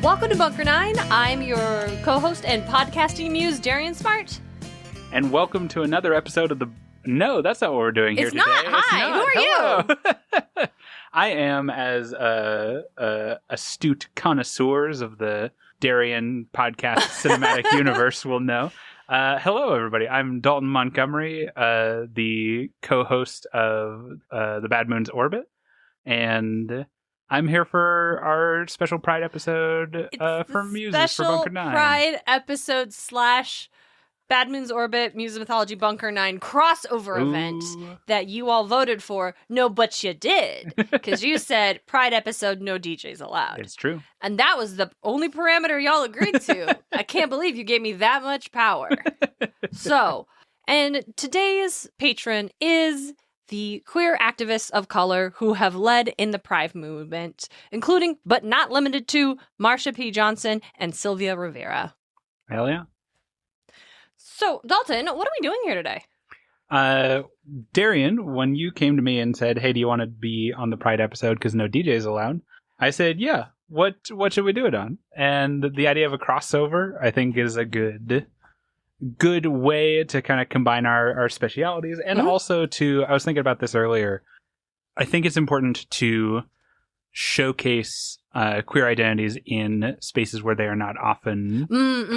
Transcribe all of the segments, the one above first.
Welcome to Bunker 9. I'm your co-host and podcasting muse, Darien Smartt. And welcome to another episode of the... No, that's not what we're doing here It's today. not. Hi, who are you? I am, as astute connoisseurs of the Darien podcast cinematic universe will know. Hello, everybody. I'm Dalton Montgomery, the co-host of the Bad Moon's Orbit. And I'm here for our special Pride episode for Muses for Bunker 9. Special Pride episode / Bad Moon's Orbit, Muse of Mythology Bunker 9 crossover event that you all voted for. No, but you did. Because you said Pride episode, no DJs allowed. It's true. And that was the only parameter y'all agreed to. I can't believe you gave me that much power. So, and today's patron is the queer activists of color who have led in the Pride movement, including, but not limited to, Marsha P. Johnson and Sylvia Rivera. Hell yeah. So, Dalton, what are we doing here today? Darien, when you came to me and said, hey, do you want to be on the Pride episode because no DJs allowed? I said, yeah, what should we do it on? And the idea of a crossover, I think, is a good way to kind of combine our specialities. And also I was thinking about this earlier, I think it's important to showcase queer identities in spaces where they are not often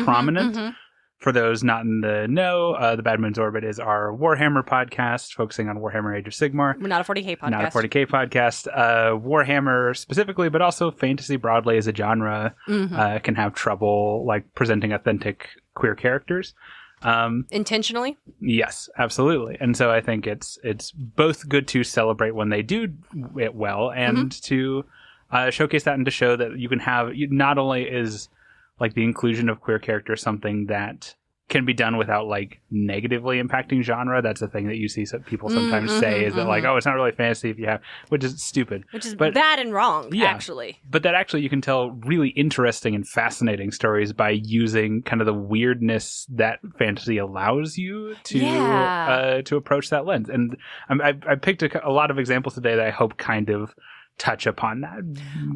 prominent. For those not in the know, the Bad Moon's Orbit is our Warhammer podcast focusing on Warhammer Age of Sigmar. We're not a 40K podcast. Not a 40K podcast. Warhammer specifically, but also fantasy broadly as a genre can have trouble like presenting authentic queer characters. Intentionally? Yes, absolutely. And so I think it's both good to celebrate when they do it well and to showcase that and to show that you can have, not only is like the inclusion of queer characters something that can be done without like negatively impacting genre. That's a thing that you see some people sometimes say is that like, oh, it's not really fantasy if you have, which is stupid. Which is bad and wrong, actually. But that actually you can tell really interesting and fascinating stories by using kind of the weirdness that fantasy allows you to approach that lens. And I picked a lot of examples today that I hope kind of touch upon that,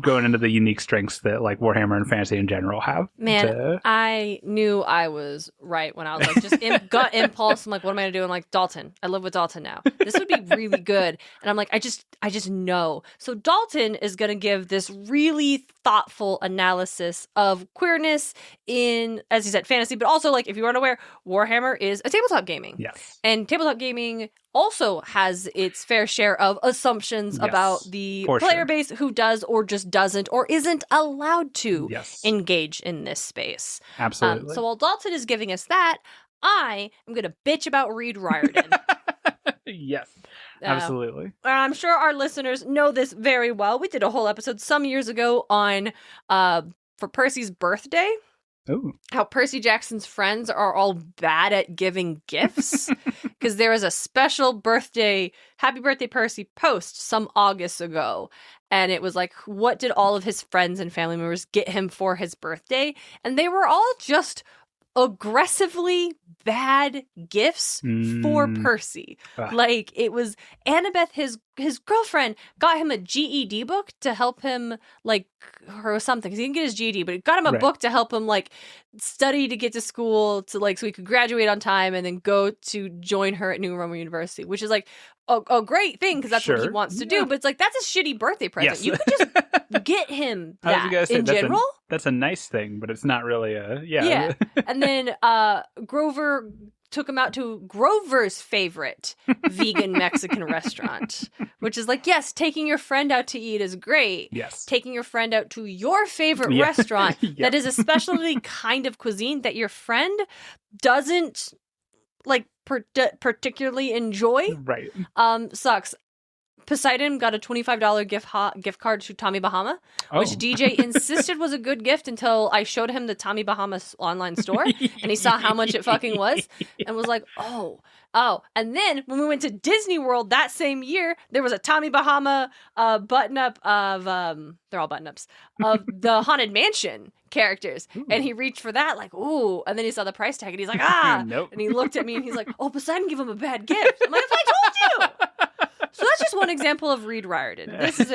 going into the unique strengths that like Warhammer and fantasy in general have. Man, I knew I was right when I was like, just gut impulse. I'm like, what am I gonna do? I'm like, Dalton. I live with Dalton now. This would be really good. And I'm like, I just know. So Dalton is gonna give this really thoughtful analysis of queerness in, as you said, fantasy, but also like if you aren't aware, Warhammer is a tabletop gaming. Yes. And tabletop gaming also has its fair share of assumptions about the player base who does or just doesn't or isn't allowed to engage in this space. Absolutely. So while Dalton is giving us that, I am going to bitch about Read Riordan. Yes, absolutely. I'm sure our listeners know this very well. We did a whole episode some years ago on for Percy's birthday. Ooh. How Percy Jackson's friends are all bad at giving gifts. Because there was a special Happy Birthday Percy post some August ago. And it was like, what did all of his friends and family members get him for his birthday? And they were all just aggressively bad gifts for Percy. Like, it was Annabeth, his girlfriend, got him a GED book to help him, like, or something, because he didn't get his GED, but it got him a book to help him, like, study to get to school, to, like, so he could graduate on time and then go to join her at New Roman University, which is, like, a great thing, because that's what he wants to do, but it's like, that's a shitty birthday present. You could just get him that in general. That's a nice thing, but it's not really a... Yeah. And then Grover took him out to Grover's favorite vegan Mexican restaurant, which is like, yes, taking your friend out to eat is great. Yes. Taking your friend out to your favorite restaurant that is especially kind of cuisine that your friend doesn't like particularly enjoy. Right. Sucks. Poseidon got a $25 gift card to Tommy Bahama, which DJ insisted was a good gift until I showed him the Tommy Bahama's online store, and he saw how much it fucking was, and was like, oh. And then when we went to Disney World that same year, there was a Tommy Bahama button-up of, they're all button-ups, of the Haunted Mansion characters. Ooh. And he reached for that, like, ooh, and then he saw the price tag, and he's like, nope. And he looked at me, and he's like, oh, Poseidon gave him a bad gift. I'm like, that's what I told you! So that's just one example of Read Riordan. This is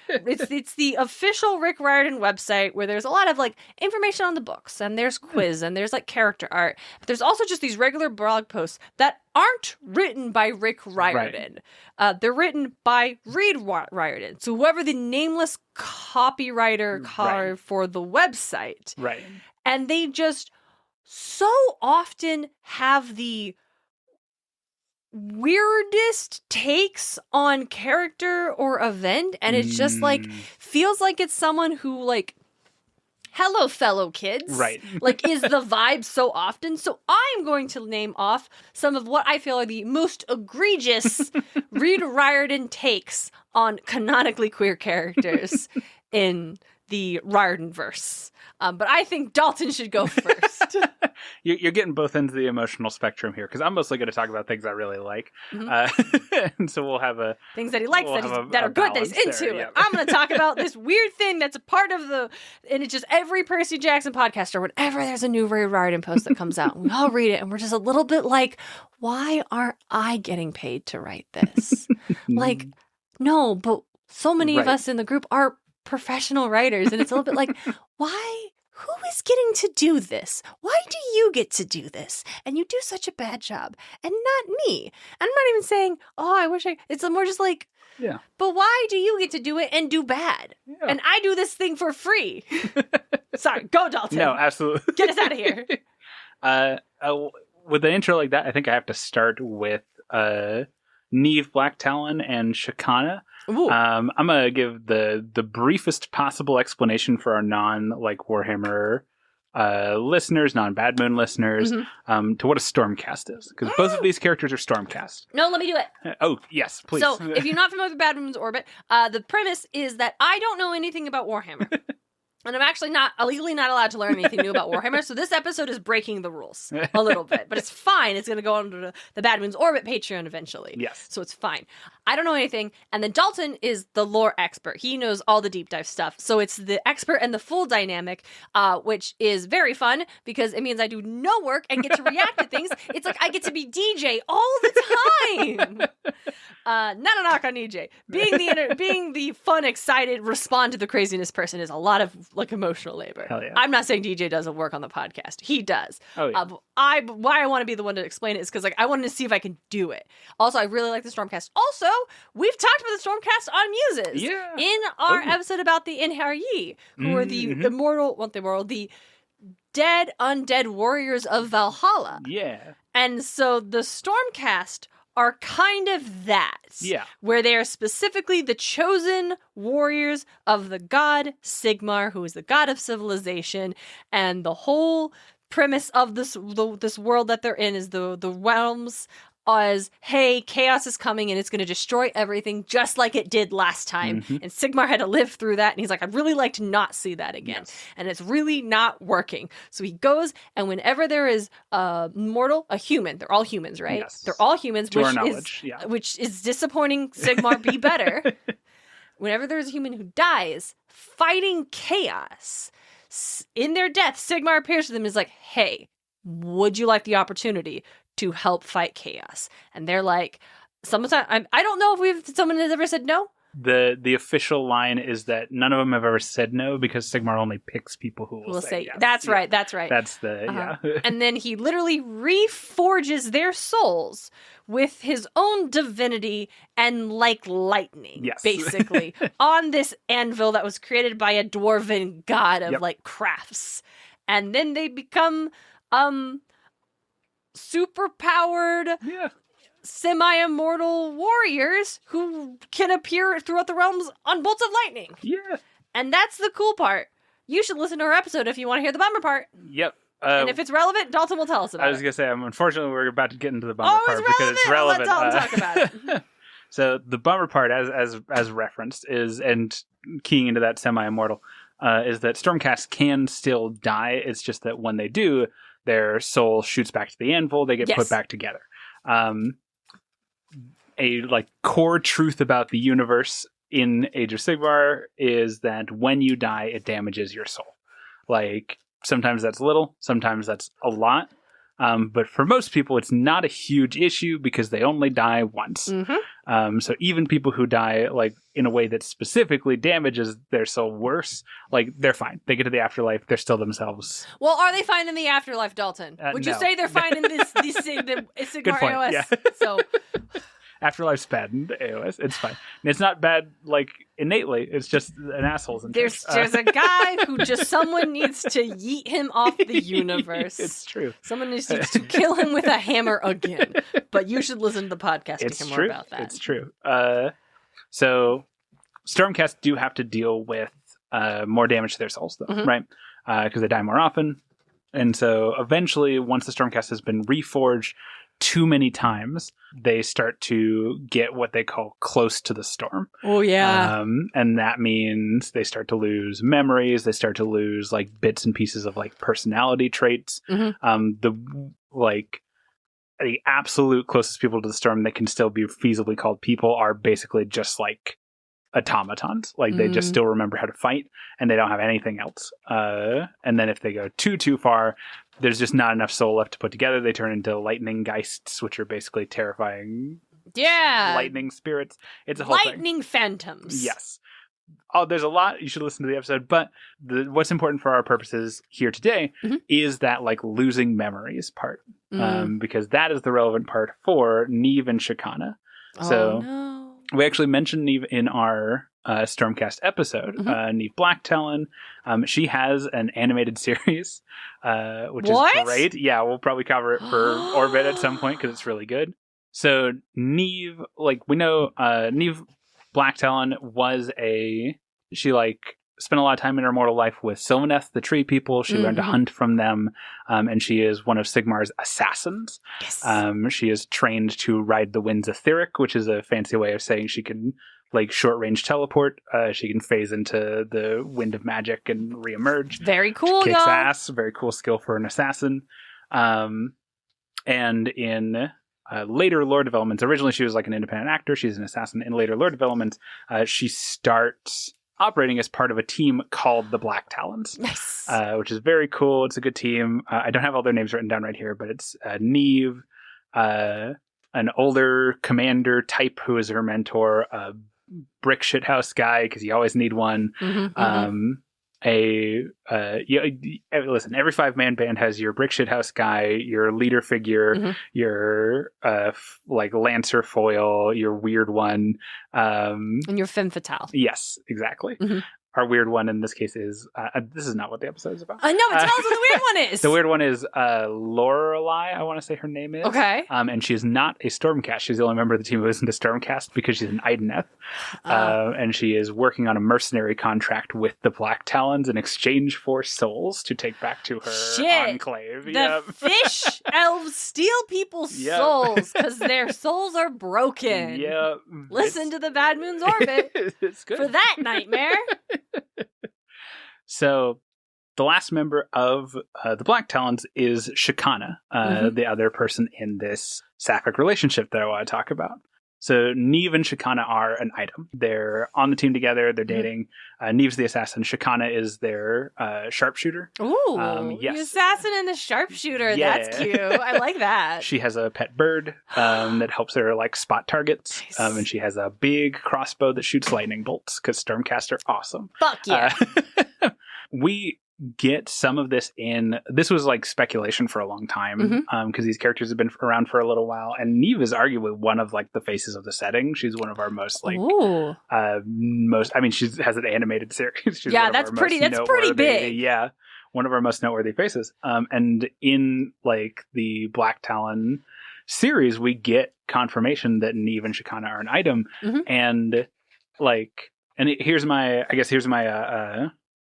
it's the official Rick Riordan website where there's a lot of like information on the books, and there's quiz, and there's like character art. But there's also just these regular blog posts that aren't written by Rick Riordan. Right. They're written by Read Riordan. So whoever the nameless copywriter for the website. Right. And they just so often have the weirdest takes on character or event, and it's just like feels like it's someone who like, hello fellow kids, right? Like is the vibe so often. So I'm going to name off some of what I feel are the most egregious Read Riordan takes on canonically queer characters in the Riordan verse. But I think Dalton should go first. You're getting both ends of the emotional spectrum here, because I'm mostly going to talk about things I really like. And so we'll have things that he likes, that are good, that he's into. There, yeah. I'm going to talk about this weird thing that's a part of and it's just every Percy Jackson podcast or whenever there's a new Read Riordan post that comes out, and we all read it, and we're just a little bit like, why aren't I getting paid to write this? Like, no, but so many of us in the group are professional writers, and it's a little bit like, who is getting to do this? Why do you get to do this? And you do such a bad job, and not me. And I'm not even saying, I wish it's more just like, yeah. But why do you get to do it and do bad? Yeah. And I do this thing for free. Sorry, go Dalton. No, absolutely. Get us out of here. With an intro like that, I think I have to start with Neve Blacktalon and Shakana. I'm gonna give the briefest possible explanation for our Warhammer listeners, non-Bad Moon listeners, to what a Stormcast is, because both of these characters are Stormcast. No, let me do it. Oh yes, please. So, if you're not familiar with Bad Moon's Orbit, the premise is that I don't know anything about Warhammer. And I'm actually legally not allowed to learn anything new about Warhammer, so this episode is breaking the rules a little bit. But it's fine. It's going to go under the Bad Moon's Orbit Patreon eventually. Yes. So it's fine. I don't know anything. And then Dalton is the lore expert. He knows all the deep dive stuff. So it's the expert and the full dynamic, which is very fun because it means I do no work and get to react to things. It's like I get to be DJ all the time. Not a knock on EJ. Being the fun, excited, respond to the craziness person is a lot of like emotional labor. Hell yeah. I'm not saying DJ doesn't work on the podcast. He does. Oh yeah. Why I want to be the one to explain it is because like I wanted to see if I can do it. Also, I really like the Stormcast. Also, we've talked about the Stormcast on Muses. Yeah. In our episode about the Inharyi, who are the the dead undead warriors of Valhalla. Yeah. And so the Stormcast are kind of that. Yeah. Where they are specifically the chosen warriors of the god Sigmar, who is the god of civilization, and the whole premise of this world that they're in is the realms as, hey, chaos is coming and it's going to destroy everything just like it did last time. Mm-hmm. And Sigmar had to live through that. And he's like, I'd really like to not see that again. Yes. And it's really not working. So he goes, and whenever there is a human, they're all humans, right? Yes. They're all humans, to our knowledge. Which is disappointing. Sigmar, be better. Whenever there's a human who dies fighting chaos, in their death, Sigmar appears to them and is like, hey, would you like the opportunity to help fight chaos? And they're like, I don't know if someone has ever said no. The official line is that none of them have ever said no because Sigmar only picks people who will say yes. That's right. That's right. That's the And then he literally reforges their souls with his own divinity and like lightning, basically, on this anvil that was created by a dwarven god of like crafts. And then they become super powered, semi-immortal warriors who can appear throughout the realms on bolts of lightning. Yeah. And that's the cool part. You should listen to our episode if you want to hear the bummer part. Yep. And if it's relevant, Dalton will tell us about it. I was going to say, unfortunately, we're about to get into the bummer part because it's relevant. I'll let Dalton talk about it. So the bummer part, as referenced, is, and keying into that semi-immortal, is that Stormcast can still die. It's just that when they do, their soul shoots back to the anvil. They get put back together. A core truth about the universe in Age of Sigmar is that when you die, it damages your soul. Like sometimes that's little, sometimes that's a lot. But for most people, it's not a huge issue because they only die once. Mm-hmm. So even people who die like in a way that specifically damages their soul worse, like they're fine. They get to the afterlife. They're still themselves. Well, are they fine in the afterlife, Dalton? Would you no. say they're fine in the Sigmar Good point, AOS? yeah. So Afterlife's bad in AOS. It's fine. It's not bad like innately. It's just an asshole's in there's a guy who just someone needs to yeet him off the universe. It's true. Someone needs to kill him with a hammer again. But you should listen to the podcast to hear more about that. It's true. So Stormcast do have to deal with more damage to their souls, though, right? Because they die more often. And so eventually, once the Stormcast has been reforged too many times, they start to get what they call close to the storm. Oh, yeah. And that means they start to lose memories. They start to lose like bits and pieces of like personality traits. The absolute closest people to the storm that can still be feasibly called people are basically just like automatons. Like they just still remember how to fight and they don't have anything else. And then if they go too far, there's just not enough soul left to put together. They turn into lightning geists, which are basically terrifying lightning spirits. It's a whole lightning phantoms. Yes. Oh, there's a lot. You should listen to the episode. But what's important for our purposes here today is that like losing memories part. Because that is the relevant part for Neve and Shikana. So we actually mentioned Neve in our Stormcast episode. Neve Blacktalon. She has an animated series, which is great. Yeah, we'll probably cover it for Orbit at some point because it's really good. So Neve, like we know, Neve Blacktalon was she spent a lot of time in her mortal life with Sylvaneth, the tree people. She learned to hunt from them, and she is one of Sigmar's assassins. Yes. She is trained to ride the winds etheric, which is a fancy way of saying she can like short range teleport. She can phase into the wind of magic and reemerge. Very cool, Kicks y'all. ass. Very cool skill for an assassin. And in later lore developments, originally she was like an independent actor. She's an assassin. In later lore developments, she starts operating as part of a team called the Black Talons. Nice. Which is very cool. It's a good team. I don't have all their names written down right here, but it's Neve, an older commander type who is her mentor, a brick shithouse guy because you always need one. Listen, every 5-man band has your brick shithouse guy, your leader figure, your like lancer foil, your weird one, and your femme fatale. Yes, exactly. Our weird one in this case is this is not what the episode is about. No, but tell us what the weird one is. The weird one is Lorelei, I want to say her name is. Okay. And she is not a Stormcast. She's the only member of the team who isn't a Stormcast because she's an Ideneth. And she is working on a mercenary contract with the Black Talons in exchange for souls to take back to her enclave. The fish elves steal people's souls because their souls are broken. Yeah. Listen to the Bad Moon's Orbit it's good. for that nightmare. So the last member of the Black Talons is Shikana, the other person in this sapphic relationship that I want to talk about. So Neve and Shikana are an item. They're on the team together. They're dating. Neve's the assassin. Shikana is their sharpshooter. Ooh, yes. The assassin and the sharpshooter. Yeah. That's cute. I like that. She has a pet bird that helps her like spot targets. Nice. And she has a big crossbow that shoots lightning bolts because Stormcast are awesome. Fuck yeah. We get some of this this was like speculation for a long time because these characters have been around for a little while, and Neve is arguably one of like the faces of the setting. She's one of our most like she has an animated series. She's that's pretty big. Yeah, one of our most noteworthy faces. And in like the Black Talon series, we get confirmation that Neve and Shikana are an item, and like, here's my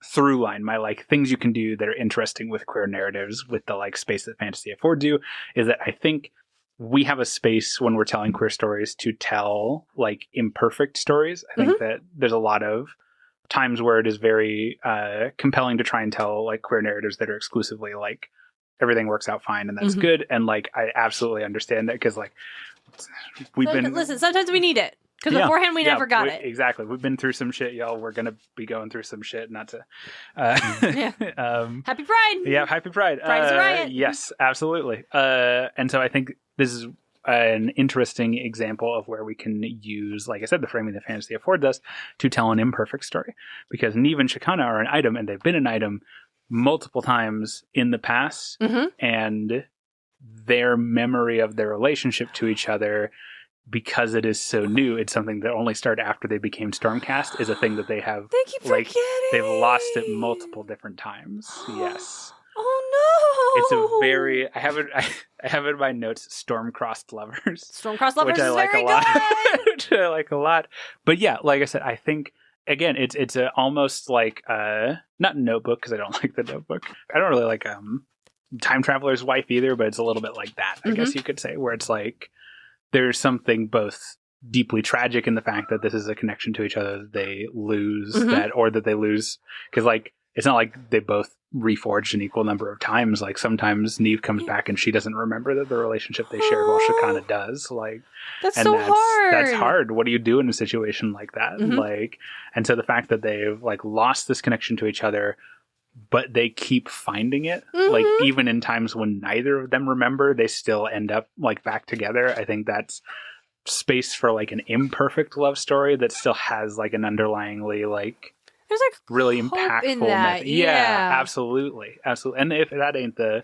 through line, my like things you can do that are interesting with queer narratives with the like space that fantasy affords you, is that I think we have a space when we're telling queer stories to tell like imperfect stories. I think that there's a lot of times where it is very compelling to try and tell like queer narratives that are exclusively like everything works out fine and that's good, and like I absolutely understand that because like listen, sometimes we need it. Because beforehand we never got it. Exactly. We've been through some shit, y'all. We're going to be going through some shit. Not to... Happy Pride! Yeah, happy Pride. Pride's a riot. Yes, absolutely. And so I think this is an interesting example of where we can use, like I said, the framing that fantasy affords us to tell an imperfect story. Because Neve and Shakana are an item, and they've been an item multiple times in the past, and their memory of their relationship to each other, because it is so new, it's something that only started after they became Stormcast, is a thing that they have. They keep forgetting. They've lost it multiple different times. Yes. Oh no! It's a very. I have it in my notes. Storm-crossed lovers. Storm-crossed lovers which I is like very a lot. good. Which I like a lot. But yeah, like I said, I think again, it's almost like not Notebook, because I don't like the Notebook. I don't really like Time Traveler's Wife either, but it's a little bit like that, I guess you could say, where it's like there's something both deeply tragic in the fact that this is a connection to each other that they lose, that they lose, because like it's not like they both reforged an equal number of times. Like sometimes Neve comes back and she doesn't remember that the relationship they shared, while Shakana does. Like that's hard. That's hard. What do you do in a situation like that? Like, and so the fact that they've like lost this connection to each other, but they keep finding it, like even in times when neither of them remember, they still end up like back together. I think that's space for like an imperfect love story that still has like an underlyingly like there's like really impactful in that. Yeah, absolutely. And if that ain't the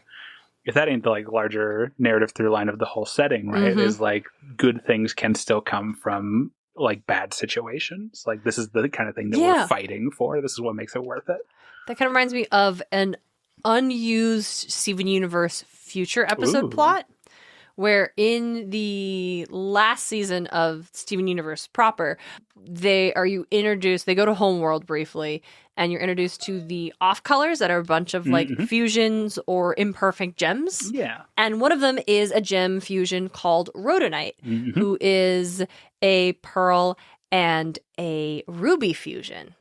like larger narrative through line of the whole setting, right, is like good things can still come from like bad situations. Like this is the kind of thing that we're fighting for. This is what makes it worth it. That kind of reminds me of an unused Steven Universe future episode plot, where in the last season of Steven Universe proper, they go to Homeworld briefly, and you're introduced to the off colors that are a bunch of like fusions or imperfect gems. Yeah. And one of them is a gem fusion called Rhodonite, who is a pearl and a ruby fusion.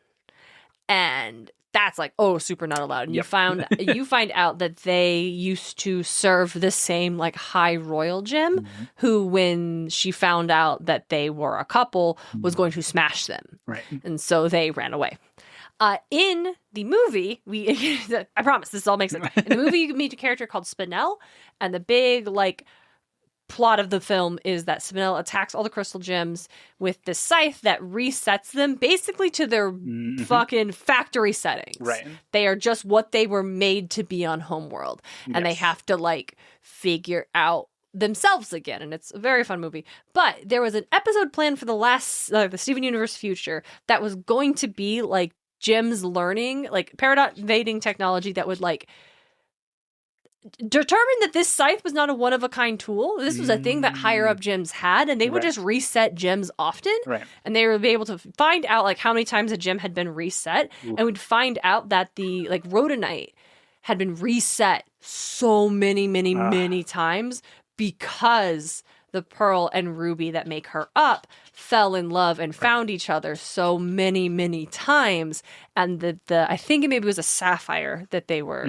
And that's like, super not allowed. And you find out that they used to serve the same like high royal gem, who, when she found out that they were a couple, was going to smash them. Right. And so they ran away. In the movie, I promise this all makes sense. In the movie, you meet a character called Spinel, and the big like plot of the film is that Spinel attacks all the crystal gems with this scythe that resets them basically to their fucking factory settings. Right. They are just what they were made to be on Homeworld. And they have to like figure out themselves again. And it's a very fun movie. But there was an episode planned for the Steven Universe future that was going to be like gems learning, like paradox-invading technology that would like determined that this scythe was not a one-of-a-kind tool. This was a thing that higher-up gems had, and they would just reset gems often. Right. And they would be able to find out like how many times a gem had been reset, and would find out that the like Rhodonite had been reset so many times because the pearl and ruby that make her up fell in love and found each other so many times, and I think it maybe was a sapphire that they were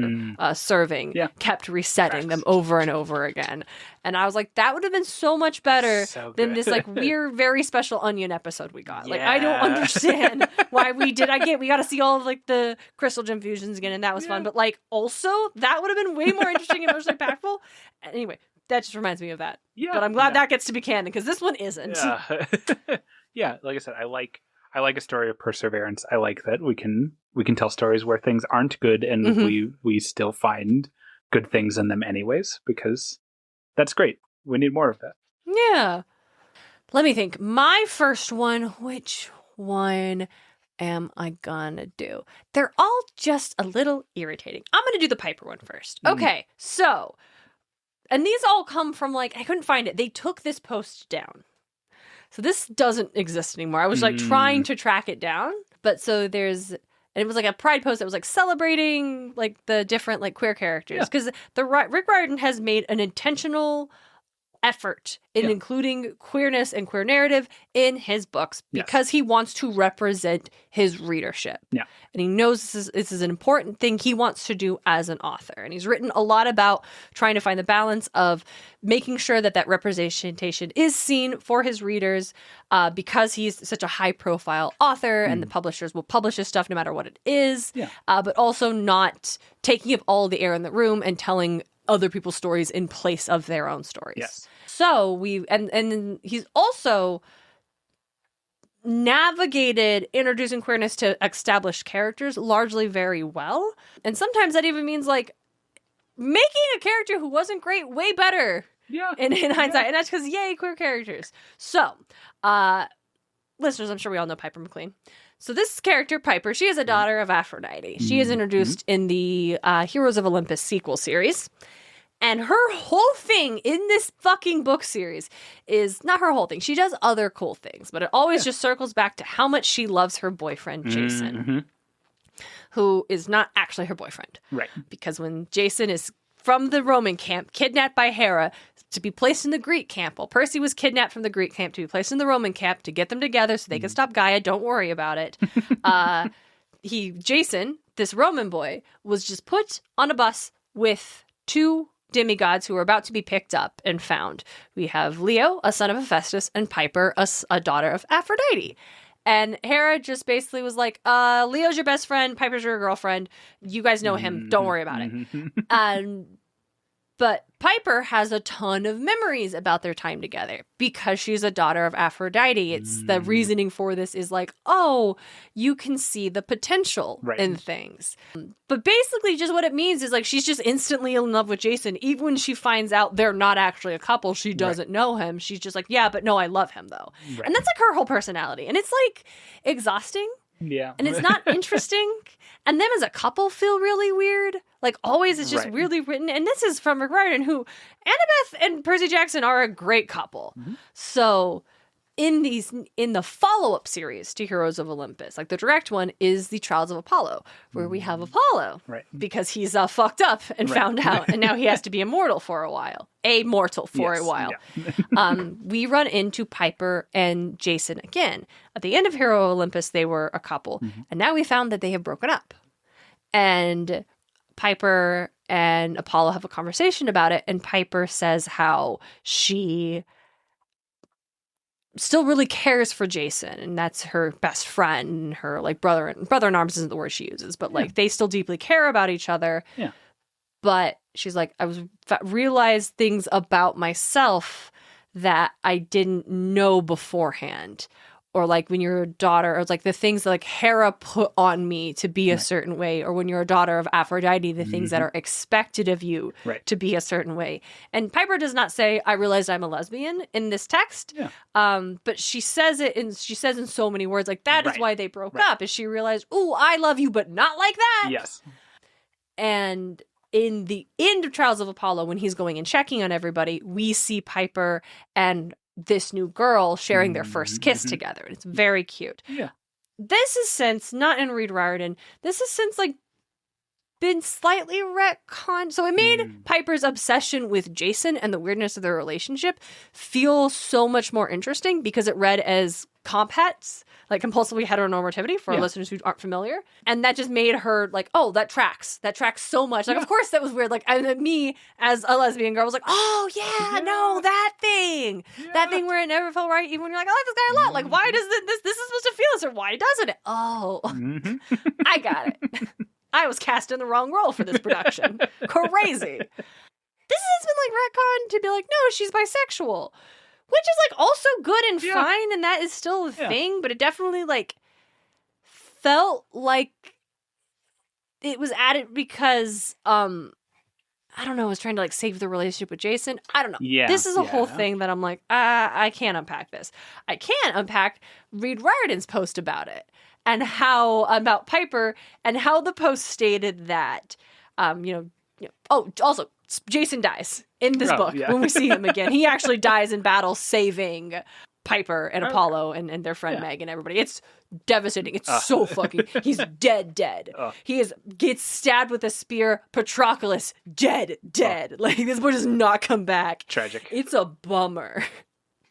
serving kept resetting them over and over again. And I was like, that would have been so much better than this like weird, very special Onion episode we got. Like, I don't understand why we got to see all of like the crystal gem fusions again, and that was fun. But like also that would have been way more interesting and emotionally impactful. Anyway, that just reminds me of that. Yeah, but I'm glad that gets to be canon, because this one isn't. Yeah. Yeah, like I said, I like a story of perseverance. I like that we can tell stories where things aren't good, and we still find good things in them anyways, because that's great. We need more of that. Yeah. Let me think. My first one, which one am I gonna do? They're all just a little irritating. I'm gonna do the Piper one first. Okay, so... And these all come from, like, I couldn't find it. They took this post down. So this doesn't exist anymore. I was, like, trying to track it down. But so and it was, like, a Pride post that was, like, celebrating, like, the different, like, queer characters. Because Rick Riordan has made an intentional effort in including queerness and queer narrative in his books because he wants to represent his readership. Yeah. And he knows this is an important thing he wants to do as an author. And he's written a lot about trying to find the balance of making sure that representation is seen for his readers because he's such a high-profile author and the publishers will publish his stuff no matter what it is, but also not taking up all the air in the room and telling other people's stories in place of their own stories. Yes. So and he's also navigated introducing queerness to established characters largely very well. And sometimes that even means like making a character who wasn't great way better. Yeah. In hindsight. And that's because yay, queer characters. So, listeners, I'm sure we all know Piper McLean. So this character, Piper, she is a daughter of Aphrodite. She is introduced in the Heroes of Olympus sequel series. And her whole thing in this fucking book series is not her whole thing. She does other cool things, but it always just circles back to how much she loves her boyfriend, Jason, who is not actually her boyfriend. Right. Because when Jason is from the Roman camp, kidnapped by Hera to be placed in the Greek camp, while Percy was kidnapped from the Greek camp to be placed in the Roman camp to get them together so they can stop Gaia, don't worry about it. Jason, this Roman boy, was just put on a bus with two demigods who are about to be picked up and found. We have Leo, a son of Hephaestus, and Piper, a daughter of Aphrodite. And Hera just basically was like, Leo's your best friend, Piper's your girlfriend. You guys know him. Don't worry about it. But Piper has a ton of memories about their time together because she's a daughter of Aphrodite. It's the reasoning for this is like, oh, you can see the potential in things. But basically just what it means is like she's just instantly in love with Jason. Even when she finds out they're not actually a couple, she doesn't know him. She's just like, yeah, but no, I love him though. Right. And that's like her whole personality. And it's like exhausting. Yeah. And it's not interesting. And them as a couple feel really weird. Like always it's just weirdly written. And this is from Read Riordan, who Annabeth and Percy Jackson are a great couple. So in the follow-up series to Heroes of Olympus, like the direct one is the Trials of Apollo, where we have Apollo because he's fucked up and found out, and now he has to be immortal for a while. A while. We run into Piper and Jason again. At the end of Hero of Olympus, they were a couple, and now we found that they have broken up. And Piper and Apollo have a conversation about it, and Piper says how she still really cares for Jason, and that's her best friend, and her like brother in arms isn't the word she uses, but like they still deeply care about each other. Yeah. But she's like, I realized things about myself that I didn't know beforehand. Or like when you're a daughter, or like the things that like Hera put on me to be a certain way, or when you're a daughter of Aphrodite, the things that are expected of you to be a certain way. And Piper does not say, I realized I'm a lesbian in this text. Yeah. But she says it in so many words, like that is why they broke up, is she realized, oh, I love you, but not like that. Yes. And in the end of Trials of Apollo, when he's going and checking on everybody, we see Piper and this new girl sharing their first kiss together. It's very cute. Yeah. This is since, not in Read Riordan, this has since like been slightly retconned. So it made Piper's obsession with Jason and the weirdness of their relationship feel so much more interesting because it read as compets, like compulsively heteronormativity for our listeners who aren't familiar. And that just made her like, oh, that tracks so much. Like, of course that was weird. Like, and me as a lesbian girl was like, oh yeah, no, that thing where it never felt right. Even when you're like, I like this guy a lot. Like, why does this is supposed to feel this, or why doesn't it? Oh, I got it. I was cast in the wrong role for this production. Crazy. This has been like retconned to be like, no, she's bisexual. Which is like also good and fine, and that is still a thing, but it definitely like felt like it was added because I don't know, I was trying to like save the relationship with Jason. I don't know. Yeah. This is a whole thing that I'm like, I can't unpack this. I can't unpack Read Riordan's post about it. And how about Piper, and how the post stated that also Jason dies in this book when we see him again. He actually dies in battle saving Piper and Apollo and their friend Meg and everybody. It's devastating. It's so fucking... He's dead. He gets stabbed with a spear. Patroclus, dead. Like, this boy does not come back. Tragic. It's a bummer.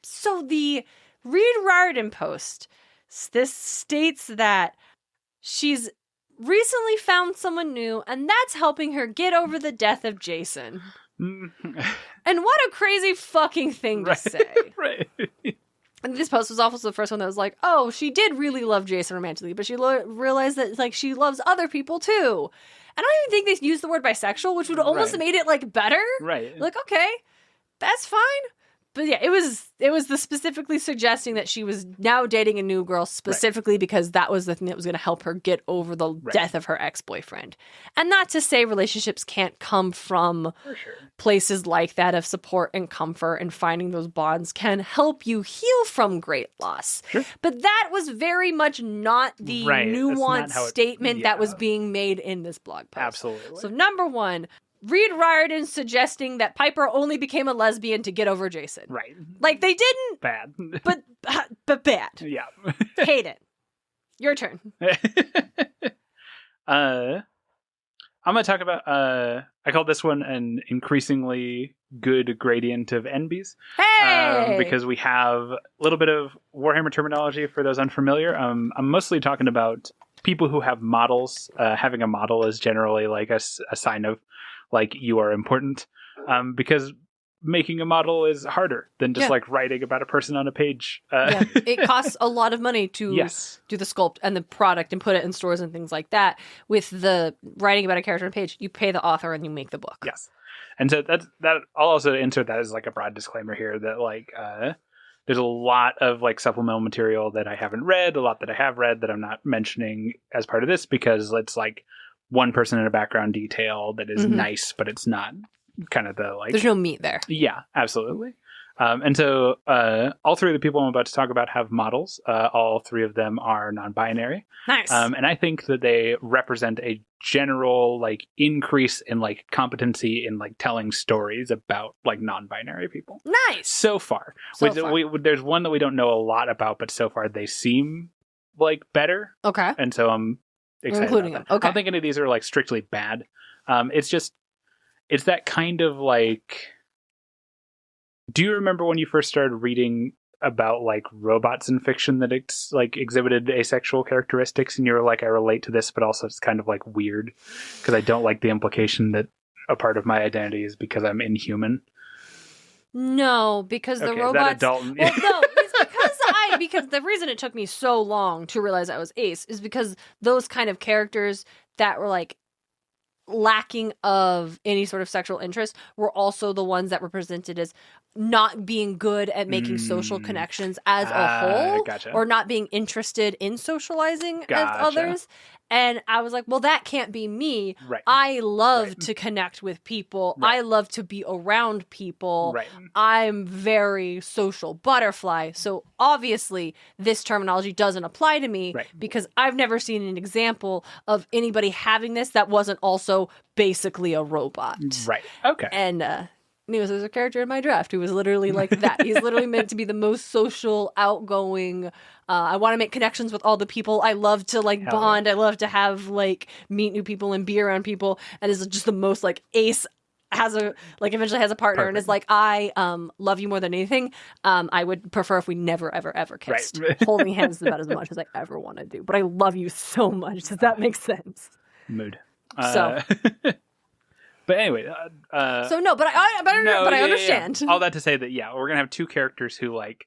So the Read Riordan post, this states that she's recently found someone new, and that's helping her get over the death of Jason. And what a crazy fucking thing to say. Right. And this post was also the first one that was like, oh, she did really love Jason romantically, but she realized that, like, she loves other people too. I don't even think they used the word bisexual, which would almost have made it, like, better. Right. Like, okay, that's fine. But yeah, it was the specifically suggesting that she was now dating a new girl specifically because that was the thing that was going to help her get over the death of her ex-boyfriend. And not to say relationships can't come from places like that of support and comfort, and finding those bonds can help you heal from great loss. Sure. But that was very much not the nuanced statement that was being made in this blog post. Absolutely. So number one, Read Riordan suggesting that Piper only became a lesbian to get over Jason. Right. Like, they didn't. Bad. But bad. Yeah. Hate it. Your turn. I'm going to talk about, I called this one an increasingly good gradient of NBs. Hey! Because we have a little bit of Warhammer terminology for those unfamiliar. I'm mostly talking about people who have models. Having a model is generally like a sign of, like, you are important, because making a model is harder than just like writing about a person on a page. It costs a lot of money to do the sculpt and the product and put it in stores and things like that. With the writing about a character on a page, you pay the author and you make the book. Yes. And so that I'll also insert that as like a broad disclaimer here that, like, there's a lot of, like, supplemental material that I haven't read, a lot that I have read that I'm not mentioning as part of this, because it's like one person in a background detail that is nice, but it's not kind of the, like... There's no meat there. Yeah, absolutely. And so all three of the people I'm about to talk about have models. All three of them are non-binary. Nice. And I think that they represent a general, like, increase in, like, competency in, like, telling stories about, like, non-binary people. Nice. So far. There's one that we don't know a lot about, but so far they seem, like, better. Okay. And so I'm excited including about them. Okay. I don't think any of these are, like, strictly bad. It's that kind of, like... Do you remember when you first started reading about, like, robots in fiction that exhibited asexual characteristics, and you were like, I relate to this, but also it's kind of, like, weird because I don't like the implication that a part of my identity is because I'm inhuman? No, because the robots... Is that a Dalton? Well, no, it's because the reason it took me so long to realize I was ace is because those kind of characters that were, like, lacking of any sort of sexual interest were also the ones that were presented as not being good at making social connections as a whole, or not being interested in socializing as others. And I was like, well, that can't be me. Right. I love to connect with people. Right. I love to be around people. Right. I'm very social butterfly. So obviously this terminology doesn't apply to me because I've never seen an example of anybody having this that wasn't also basically a robot. Right. Okay. And there's a character in my draft who was literally like that. He's literally meant to be the most social, outgoing. I want to make connections with all the people. I love to, like, bond. I love to have, like, meet new people and be around people. And is just the most, like, ace. Eventually has a partner. And is like, I love you more than anything. I would prefer if we never, ever, ever kissed. Right. Holding hands is about as much as I ever want to do. But I love you so much. Does that make sense? Mood. So... But anyway, I understand. Yeah. All that to say that we're gonna have two characters who, like,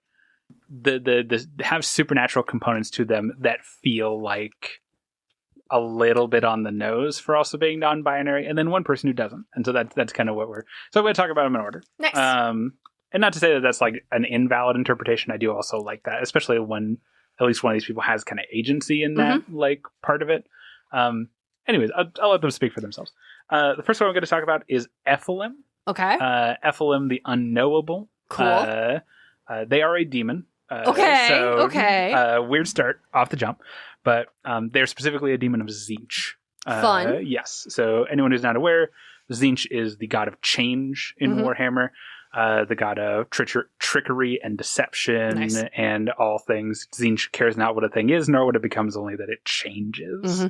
the have supernatural components to them that feel like a little bit on the nose for also being non-binary, and then one person who doesn't. And so that's kind of what we're. So I'm going to talk about them in order. Nice. And not to say that that's, like, an invalid interpretation. I do also like that, especially when at least one of these people has kind of agency in that like part of it. Anyways, I'll let them speak for themselves. The first one I'm going to talk about is Ephilim. Okay. Ephilim the Unknowable. Cool. They are a demon. Okay. Weird start off the jump. But they're specifically a demon of Tzeentch. Fun. Yes. So anyone who's not aware, Tzeentch is the god of change in Warhammer. the god of trickery and deception, Nice. and all things. Tzeentch cares not what a thing is, nor what it becomes, only that it changes.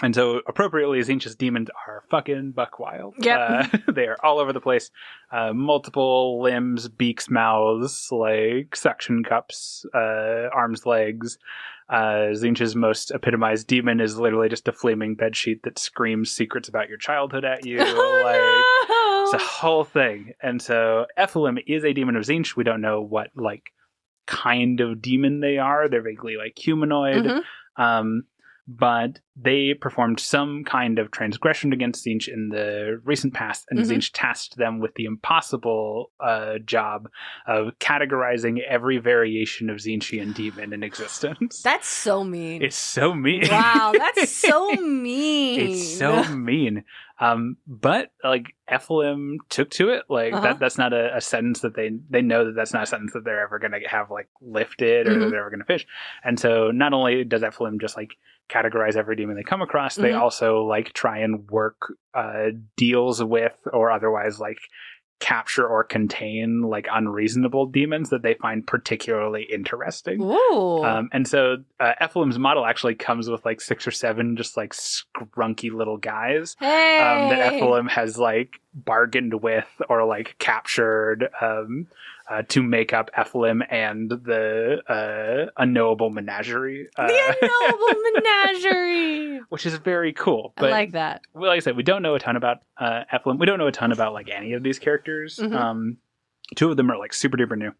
And so, appropriately, Tzeentch's demons are fucking buck wild. Yep. They are all over the place. Multiple limbs, beaks, mouths, like suction cups, arms, legs. Tzeentch's most epitomized demon is literally just a flaming bedsheet that screams secrets about your childhood at you. Oh, It's a whole thing. And so, Ephilim is a demon of Tzeentch. We don't know what, like, kind of demon they are. They're vaguely, like, humanoid. But they performed some kind of transgression against Tzeentch in the recent past, and Tzeentch tasked them with the impossible job of categorizing every variation of Tzeentchian demon in existence. That's so mean. It's so mean. Wow, that's so mean. It's so mean. But like Ephilim took to it. Like that's not a sentence that they know that that's not a sentence that they're ever going to have like lifted or that they're ever going to fish. And so not only does Ephilim just like categorize every demon they come across, they also like try and work deals with or otherwise like capture or contain like unreasonable demons that they find particularly interesting. Ooh. And so Ephilim's model actually comes with like 6 or 7 just like scrunky little guys that Ephilim has like bargained with or like captured to make up Ephilim and the unknowable menagerie. The unknowable menagerie! Which is very cool. But, I like that. Well, like I said, we don't know a ton about Ephilim. We don't know a ton about like any of these characters. 2 of them are like super duper new.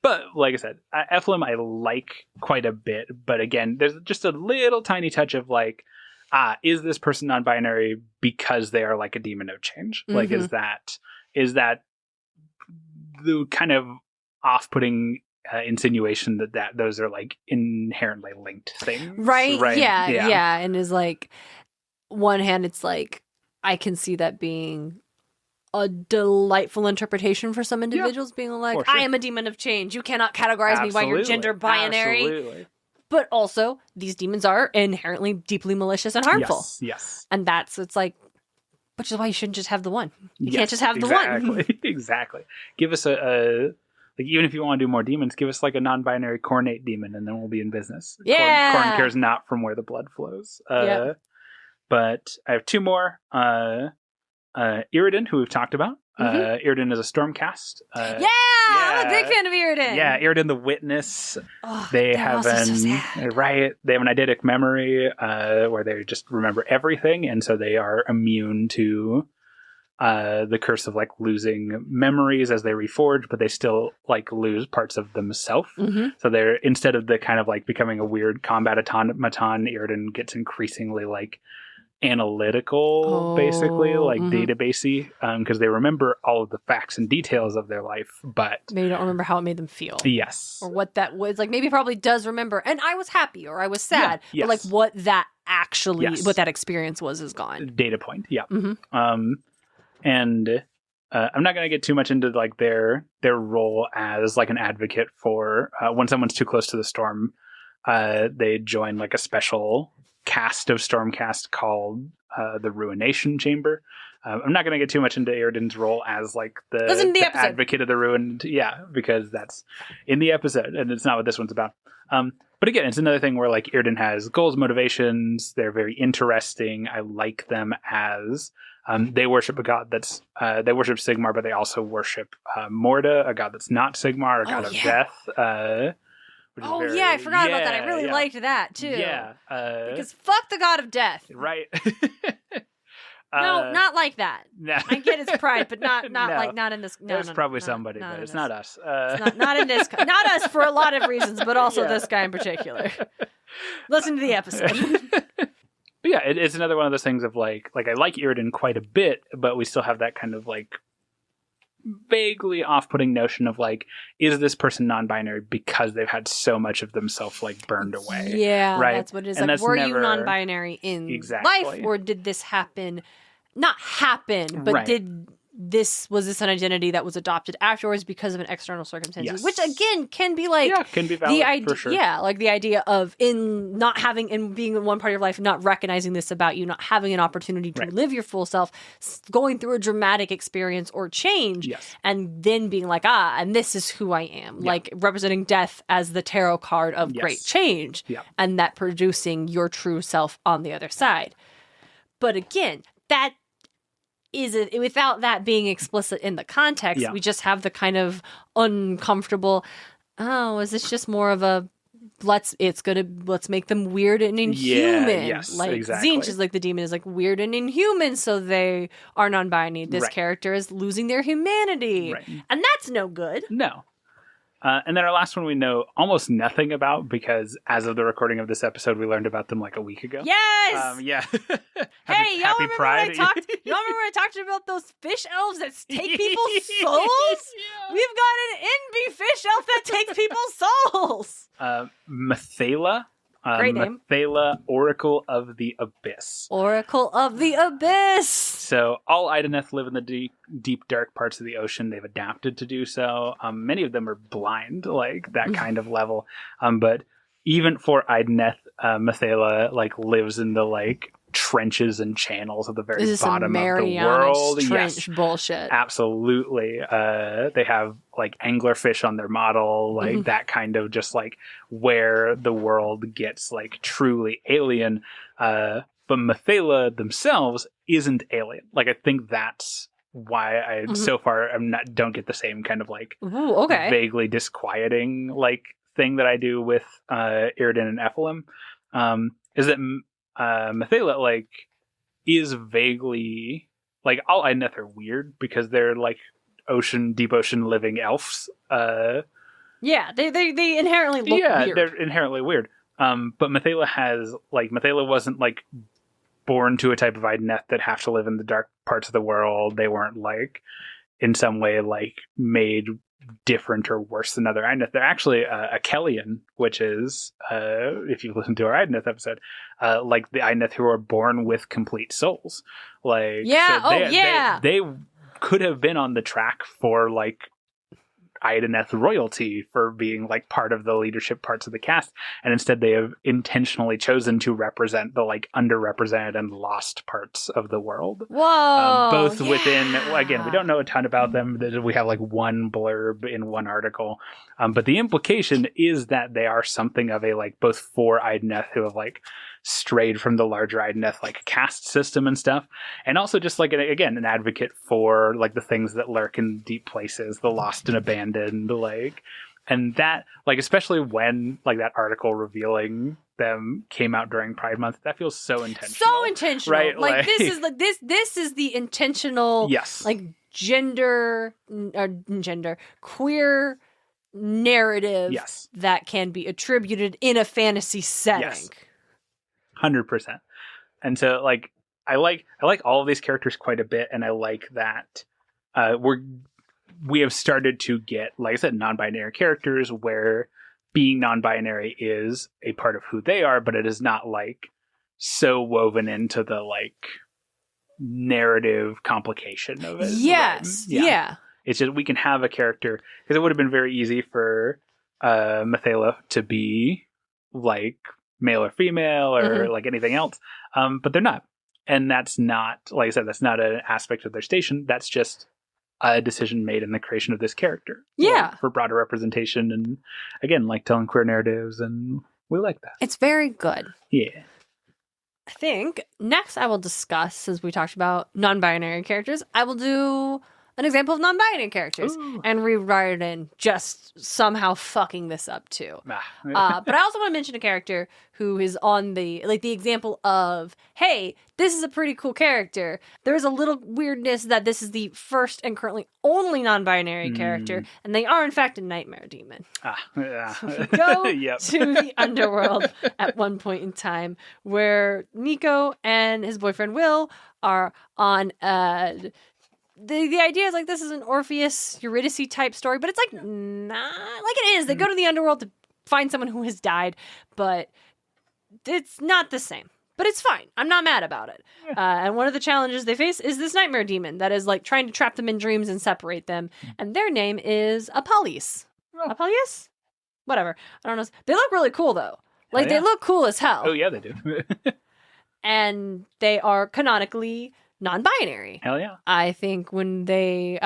But like I said, Ephilim I like quite a bit. But again, there's just a little tiny touch of like, is this person non-binary because they are like a demon of change? Like, is that the kind of off-putting insinuation that those are like inherently linked things, right? Yeah. And is like, one hand, it's like I can see that being a delightful interpretation for some individuals, being like, sure. I am a demon of change. You cannot categorize me by your gender binary. Absolutely. But also, these demons are inherently deeply malicious and harmful. Yes. And it's like, which is why you shouldn't just have the one. You can't just have the one. Exactly. Give us a like, even if you want to do more demons, give us like a non-binary cornate demon, and then we'll be in business. Yeah. Corn cares not from where the blood flows. But I have 2 more. Riordan, who we've talked about. Riordan is a Stormcast. I'm a big fan of Riordan. Yeah, Riordan the Witness. They have They have an eidetic memory where they just remember everything, and so they are immune to the curse of like losing memories as they reforge, but they still like lose parts of themselves. So they're, instead of the kind of like becoming a weird combat automaton, Riordan gets increasingly like analytical, basically like databasey, because they remember all of the facts and details of their life, but maybe don't remember how it made them feel. Yes. Or what that was like. Maybe probably does remember, and I was happy or I was sad, but like what that actually what that experience was is gone. Data point. And I'm not going to get too much into like their role as like an advocate for when someone's too close to the storm, they join like a special cast of Stormcast called the Ruination Chamber. I'm not going to get too much into Riordan's role as like the advocate of the ruined, because that's in the episode, and it's not what this one's about. But again, it's another thing where like Riordan has goals, motivations. They're very interesting. I like them as they worship a god that's they worship Sigmar, but they also worship Morda, a god that's not Sigmar, a god of death. I forgot about that. I really liked that too. Because fuck the god of death. Right. No, not like that. No. I get its pride, but not No. like not in this. There's probably somebody, but it's not us. It's not in this. Not us for a lot of reasons, but also this guy in particular. Listen to the episode. But yeah, it's another one of those things of like I like Riordan quite a bit, but we still have that kind of like vaguely off-putting notion of like, is this person non-binary because they've had so much of themselves like burned away? Yeah, right? That's what it is. And like, were you non-binary in life, or did this happen? Not happen, but did this an identity that was adopted afterwards because of an external circumstance, Yes. which again can be like can be valid, the idea, for sure. like the idea of in not having and being in one part of your life and not recognizing this about you, not having an opportunity to Right. live your full self, going through a dramatic experience or change, Yes. and then being like, and this is who I am, like representing death as the tarot card of great change, and that producing your true self on the other side. But again, that is it, without that being explicit in the context, we just have the kind of uncomfortable, is this just more of a let's make them weird and inhuman? Zinch is like the demon is like weird and inhuman, so they are non-binary. This character is losing their humanity. And that's no good. No. And then our last one we know almost nothing about because as of the recording of this episode, we learned about them like a week ago. Yes! Hey, y'all remember when I talked about those fish elves that take people's souls? We've got an NB fish elf that takes people's souls. Mathala. Great name. Mathala, Oracle of the Abyss. Oracle of the Abyss. So all Ideneth live in the deep, dark parts of the ocean. They've adapted to do so. Many of them are blind, like that kind of level. But even for Ideneth, Mathala like lives in the like trenches and channels at the very bottom of the world. Trench bullshit. Absolutely. They have like anglerfish on their model, like that kind of just like where the world gets like truly alien. But Mathala themselves isn't alien. Like I think that's why I so far don't get the same kind of like vaguely disquieting like thing that I do with Iridan and Ephilim. Is that Mathala like is vaguely like all Ideneth are weird because they're like deep ocean living elves. They inherently look weird. They're inherently weird. But Mathala wasn't like born to a type of Ideneth that have to live in the dark parts of the world. They weren't like in some way like made different or worse than other Ideneth. They're actually a Kellian, which is if you listen to our Ideneth episode, like the Ideneth who are born with complete souls. Like they could have been on the track for like Ideneth royalty for being like part of the leadership parts of the cast, and instead they have intentionally chosen to represent the like underrepresented and lost parts of the world. Both within, again, we don't know a ton about them. We have like one blurb in one article, but the implication is that they are something of a like both for Ideneth who have like strayed from the larger Ideneth like caste system and stuff, and also just like an advocate for like the things that lurk in deep places, the lost and abandoned, like, and that like especially when like that article revealing them came out during Pride Month, that feels so intentional, right? Like this is the intentional like gender queer narrative that can be attributed in a fantasy setting. 100%. And so like I like all of these characters quite a bit, and I like that we have started to get, like I said, non-binary characters where being non-binary is a part of who they are, but it is not like so woven into the like narrative complication of it. It's just we can have a character, because it would have been very easy for Mathala to be like male or female or like anything else, but they're not, and that's not, like I said, that's not an aspect of their station. That's just a decision made in the creation of this character for broader representation, and again like telling queer narratives, and we like that. It's very good. I think next I will discuss, since we talked about non-binary characters, I will do an example of non-binary characters. Ooh. And Read Riordan just somehow fucking this up too. But I also want to mention a character who is on the example of, hey, this is a pretty cool character. There is a little weirdness that this is the first and currently only non-binary character, and they are in fact a nightmare demon. Go to the underworld at one point in time where Nico and his boyfriend Will are on the idea is like this is an Orpheus Eurydice type story, but it's like not like it is. They go to the underworld to find someone who has died, but it's not the same. But it's fine. I'm not mad about it. Yeah. And one of the challenges they face is this nightmare demon that is like trying to trap them in dreams and separate them. And their name is Apollys. Oh. Apollys? Whatever. I don't know. They look really cool though. Like yeah. they look cool as hell. Oh yeah, they do. And they are canonically non-binary. Hell yeah. I think when they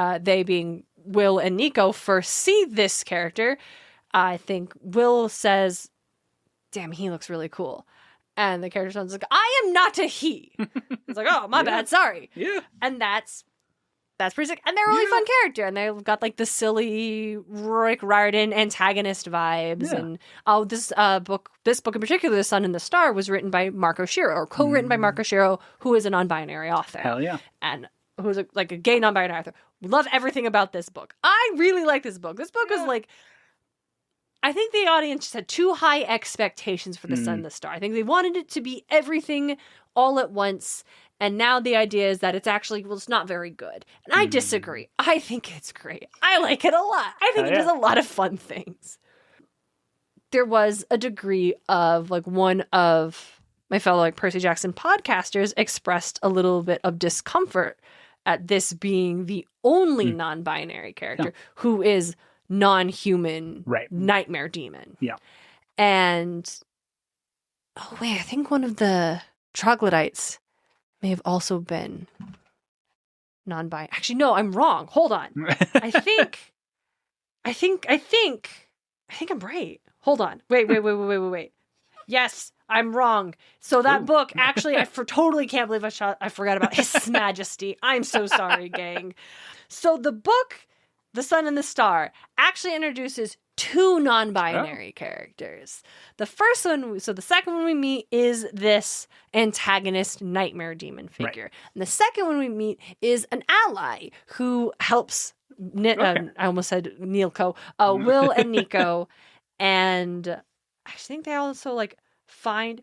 being Will and Nico first see this character, I think Will says, "Damn, he looks really cool." And the character sounds like, "I am not a he." It's like, "Oh, my bad, sorry." Yeah. And that's pretty sick. And they're a really fun character. And they've got like the silly Read Riordan antagonist vibes. Yeah. And this book in particular, The Sun and the Star, was written by Marco Shiro, or co-written by Marco Shiro, who is a non-binary author. Hell yeah. And who's a gay non-binary author. We love everything about this book. I really like this book. This book is like, I think the audience just had too high expectations for The Sun and the Star. I think they wanted it to be everything all at once. And now the idea is that it's actually, well, it's not very good. And I disagree. I think it's great. I like it a lot. I think it does a lot of fun things. There was a degree of, like, one of my fellow, like, Percy Jackson podcasters expressed a little bit of discomfort at this being the only non-binary character who is non-human nightmare demon. Yeah. And, oh, wait, I think one of the troglodytes may have also been non-binary. Actually, no, I'm wrong. Hold on. I think I'm right. Hold on. Wait. Yes, I'm wrong. So that book, actually, I totally can't believe I forgot about His Majesty. I'm so sorry, gang. So the book, The Sun and the Star, actually introduces two non-binary characters. The first one, so the second one we meet is this antagonist nightmare demon figure. And the second one we meet is an ally who helps, I almost said Neilco, Will and Nico. And I think they also like find,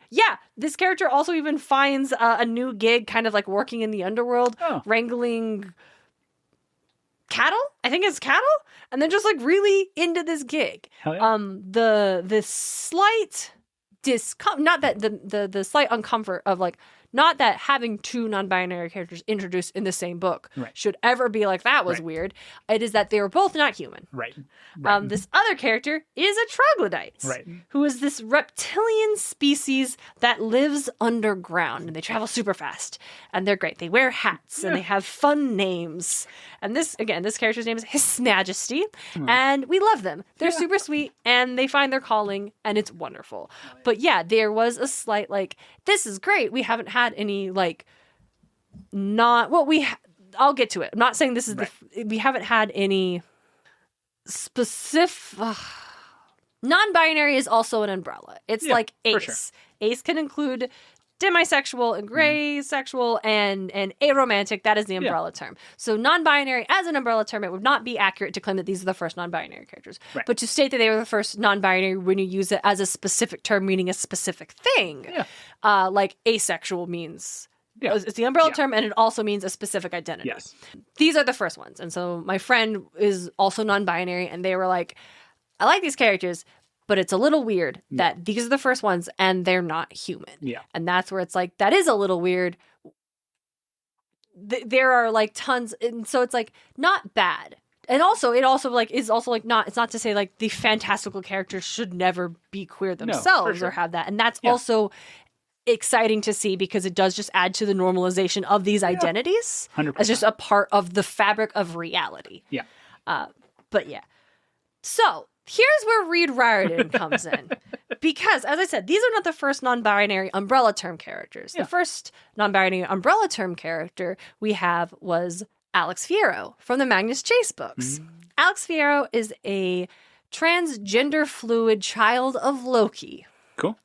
this character also even finds a new gig, kind of like working in the underworld, wrangling cattle. I think it's cattle. And they're just like really into this gig. Hell yeah. The slight not that the slight uncomfort of like, not that having two non-binary characters introduced in the same book should ever be like, that was weird. It is that they were both not human. Right. This other character is a troglodyte, who is this reptilian species that lives underground, and they travel super fast, and they're great. They wear hats, and they have fun names. And this character's name is His Majesty, and we love them. They're super sweet, and they find their calling, and it's wonderful. But there was a slight like, this is great. We haven't had any like I'll get to it. I'm not saying this is we haven't had any specific non-binary is also an umbrella. It's like ace. Sure. Ace can include demisexual and gray sexual and aromantic. That is the umbrella term. So non-binary as an umbrella term, it would not be accurate to claim that these are the first non-binary characters. But to state that they were the first non-binary when you use it as a specific term meaning a specific thing, like asexual means it's the umbrella term, and it also means a specific identity. Yes. These are the first ones. And so my friend is also non-binary, and they were like, I like these characters, but it's a little weird that these are the first ones and they're not human. Yeah. And that's where it's like, that is a little weird. There are like tons. And so it's like not bad. And also, it also like is also like not, it's not to say like the fantastical characters should never be queer themselves or have that. And that's also exciting to see because it does just add to the normalization of these identities 100%. As just a part of the fabric of reality. Yeah. But so here's where Read Riordan comes in. Because, as I said, these are not the first non-binary umbrella term characters. The first non-binary umbrella term character we have was Alex Fierro from the Magnus Chase books. Alex Fierro is a transgender fluid child of Loki. Cool.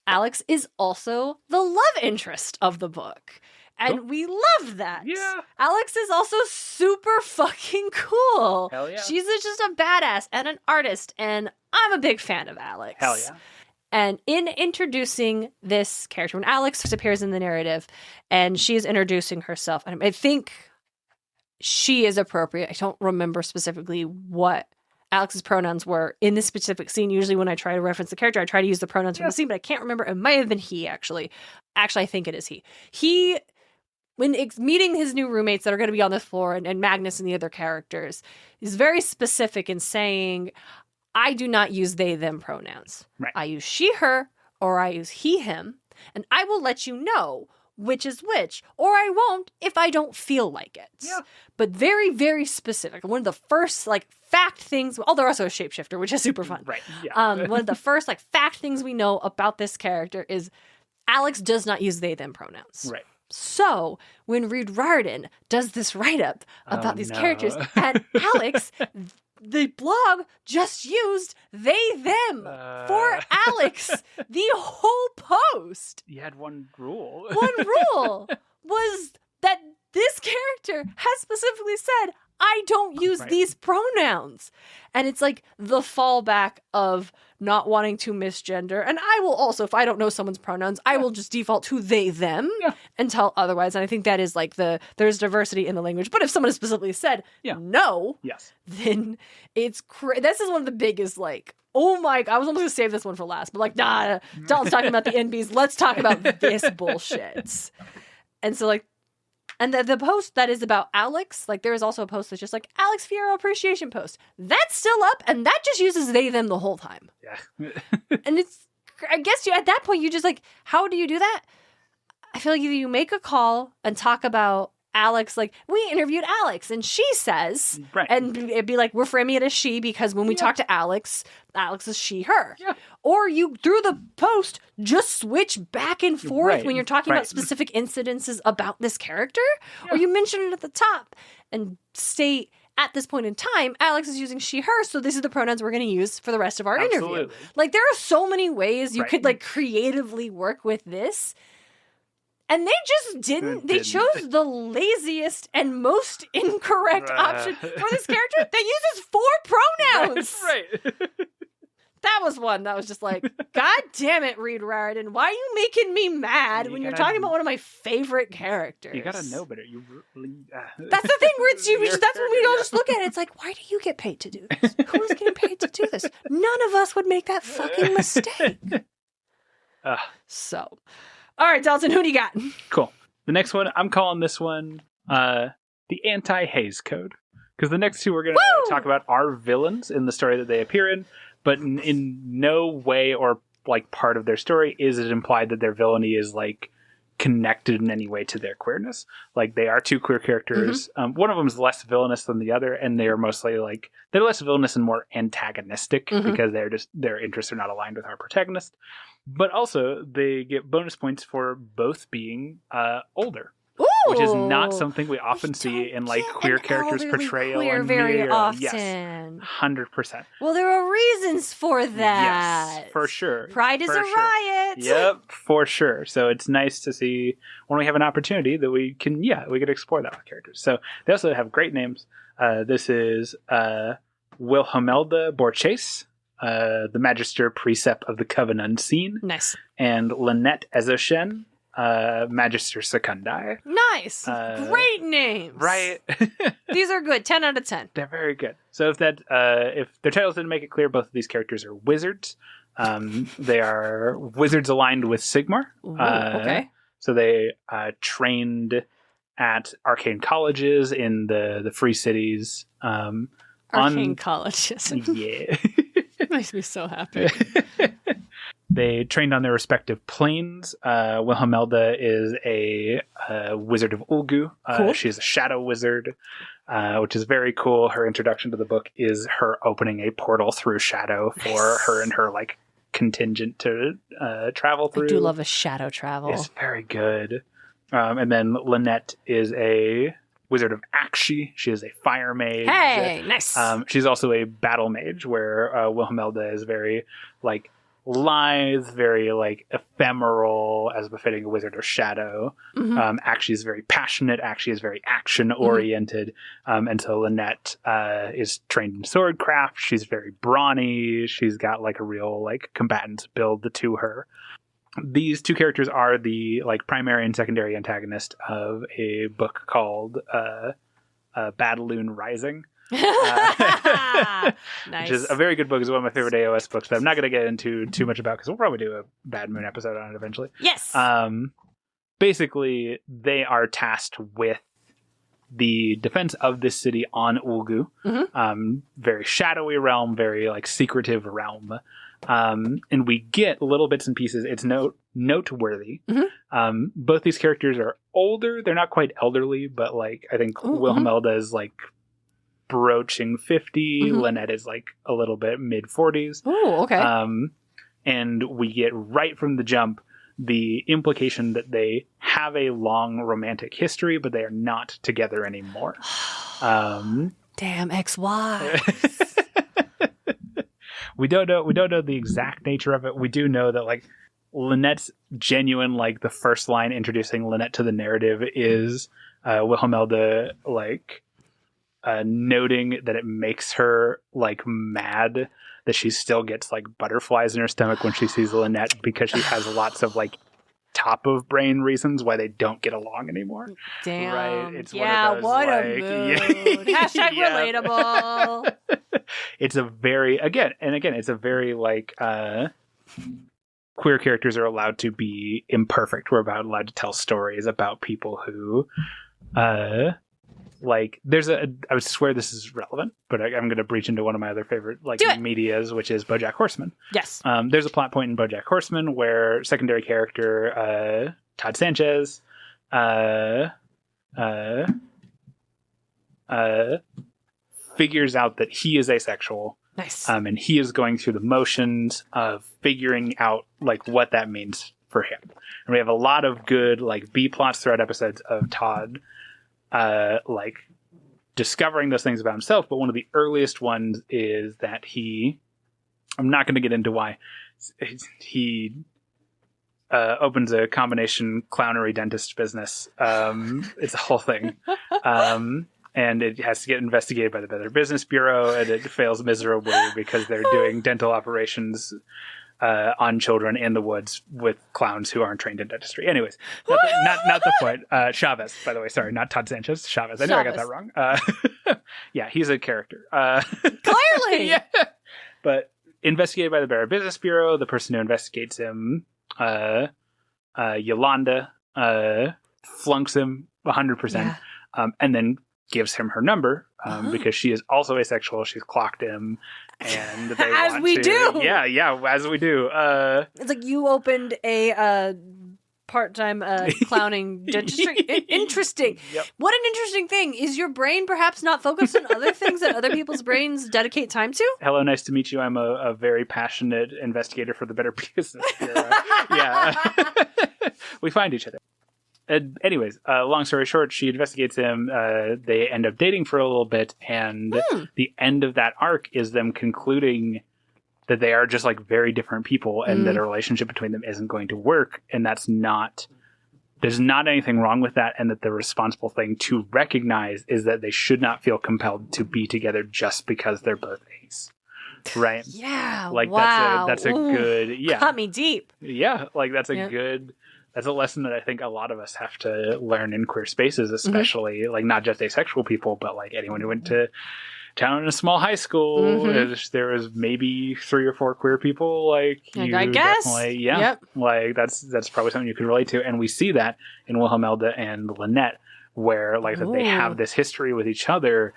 Alex is also the love interest of the book. And we love that. Yeah. Alex is also super fucking cool. Hell yeah. She's just a badass and an artist, and I'm a big fan of Alex. Hell yeah. And in introducing this character, when Alex appears in the narrative and she is introducing herself, and I think she is appropriate. I don't remember specifically what Alex's pronouns were in this specific scene. Usually when I try to reference the character, I try to use the pronouns from the scene, but I can't remember. It might have been he, actually. Actually, I think it is he. He, when meeting his new roommates that are going to be on this floor, and Magnus and the other characters, is very specific in saying, I do not use they, them pronouns. Right. I use she, her, or I use he, him, and I will let you know which is which, or I won't if I don't feel like it. Yeah. But very, very specific. One of the first, like, fact things, they're also a shapeshifter, which is super fun. Right, yeah. One of the first, like, fact things we know about this character is Alex does not use they, them pronouns. Right. So when Read Riordan does this write-up about these characters, and Alex, the blog just used they, them for Alex the whole post. You had one rule. One rule was that this character has specifically said, I don't use these pronouns. And it's like the fallback of not wanting to misgender. And I will also, if I don't know someone's pronouns, I will just default to they, them until otherwise. And I think that is like there's diversity in the language. But if someone has specifically said no, then it's this is one of the biggest, like, oh my, I was almost going to save this one for last, but like, nah, Dalton's talking about the NBs. Let's talk about this bullshit. And so, like, and the post that is about Alex, like, there is also a post that's just like, Alex Fierro appreciation post. That's still up, and that just uses they, them the whole time. Yeah. And it's, I guess at that point, you just like, how do you do that? I feel like either you make a call and talk about Alex, like, we interviewed Alex, and she says, and it'd be like, we're framing it as she, because when we talk to Alex, Alex is she, her. Yeah. Or you, through the post, just switch back and forth when you're talking about specific incidences about this character, or you mention it at the top and state, at this point in time, Alex is using she, her, so these are the pronouns we're going to use for the rest of our interview. Like, there are so many ways you could, like, creatively work with this. And they just didn't. They chose the laziest and most incorrect option for this character that uses 4 pronouns. Right. That was one that was just like, God damn it, Read Riordan. Why are you making me mad when you're talking about one of my favorite characters? You gotta know better. You really, that's the thing where that's when we all just look at it. It's like, why do you get paid to do this? Who's getting paid to do this? None of us would make that fucking mistake. So... all right, Dalton, who do you got? Cool. The next one, I'm calling this one the Anti-Haze Code. Because the next two we're going to talk about are villains in the story that they appear in, but in no way or like part of their story is it implied that their villainy is like connected in any way to their queerness. Like, they are 2 queer characters. One of them is less villainous than the other, and they are mostly like, they're less villainous and more antagonistic because their interests are not aligned with our protagonist. But also, they get bonus points for both being older. Ooh, which is not something we often see in like queer characters portrayal queer in very media. often. Yes, 100%. Well, there are reasons for that. Yes, for sure. Pride is a riot. Yep, for sure. So it's nice to see when we have an opportunity that we can explore that with characters. So they also have great names. This is Wilhelmelda Borchase, the Magister Precept of the Coven Unseen. Nice. And Lynette Ezoshen, Magister Secundii. Nice. Great names. Right. These are good. 10 out of 10. They're very good. So if their titles didn't make it clear, both of these characters are wizards. They are wizards aligned with Sigmar. Ooh, okay. So they trained at arcane colleges in the Free Cities. Arcane colleges. Yeah. Makes me so happy. They trained on their respective planes. Wilhelmelda is a wizard of Ulgu. Cool. She's a shadow wizard, which is very cool. Her introduction to the book is her opening a portal through shadow for her and her like contingent to travel through. I do love a shadow travel. It's very good. And then Lynette is a wizard of Akshi. She is a fire mage. Hey, nice. She's also a battle mage, where Wilhelmelda is very like lithe, very like ephemeral, as befitting a wizard of shadow. Akshi is very passionate. Akshi is very action oriented. And so Lynette is trained in swordcraft. She's very brawny. She's got like a real like combatant build to her. These 2 characters are the like primary and secondary antagonist of a book called Badaloon Rising. Nice. Which is a very good book. It's one of my favorite AOS books, but I'm not going to get into too much about because we'll probably do a Bad Moon episode on it eventually. Yes. Basically, they are tasked with the defense of this city on Ulgu. Very shadowy realm, very like secretive realm. And we get little bits and pieces. It's noteworthy. Both these characters are older. They're not quite elderly, but like I think Wilhelmelda is like broaching 50. Lynette is like a little bit mid 40s. Oh, okay. And we get right from the jump the implication that they have a long romantic history, but they are not together anymore. Damn ex-wives. We don't know the exact nature of it. We do know that like Lynette's genuine, like the first line introducing Lynette to the narrative is Wilhelmelda like noting that it makes her like mad that she still gets like butterflies in her stomach when she sees Lynette because she has lots of like top of brain reasons why they don't get along anymore. Damn. Right? It's yeah, one of those, what like, a mood. Hashtag relatable. It's a very it's a very like queer characters are allowed to be imperfect. We're allowed to tell stories about people who like there's I would swear this is relevant, but I'm going to breach into one of my other favorite like medias, which is BoJack Horseman. Yes. There's a plot point in BoJack Horseman where secondary character Todd Sanchez figures out that he is asexual. Nice. And he is going through the motions of figuring out like what that means for him. And we have a lot of good like B plots throughout episodes of Todd like discovering those things about himself, but one of the earliest ones is that I'm not going to get into why he opens a combination clownery dentist business. It's a whole thing. And it has to get investigated by the Better Business Bureau, and it fails miserably because they're doing dental operations on children in the woods with clowns who aren't trained in dentistry. Anyways, not the point. Chavez, by the way. Sorry, not Todd Sanchez. Chavez. I know I got that wrong. Yeah, he's a character. Clearly! Yeah. But investigated by the Better Business Bureau, the person who investigates him, Yolanda, flunks him 100%, and then gives him her number because she is also asexual. She's clocked him, and they as we do. Yeah, as we do. It's like you opened a part-time clowning dentistry. Interesting. Yep. What an interesting thing. Is your brain perhaps not focused on other things that other people's brains dedicate time to? Hello, nice to meet you. I'm a very passionate investigator for the Better Business Bureau. Yeah. We find each other. Anyways, long story short, she investigates him. They end up dating for a little bit, and the end of that arc is them concluding that they are just like very different people, and that a relationship between them isn't going to work. And there's not anything wrong with that, and that the responsible thing to recognize is that they should not feel compelled to be together just because they're both ace. Right? Yeah. Like wow. that's a good Cut me deep. Yeah, like that's a good. That's a lesson that I think a lot of us have to learn in queer spaces, especially like not just asexual people, but like anyone who went to town in a small high school. There was maybe 3 or 4 queer people. Like I guess, like that's probably something you can relate to. And we see that in Wilhelmelda and Lynette, where like that they have this history with each other,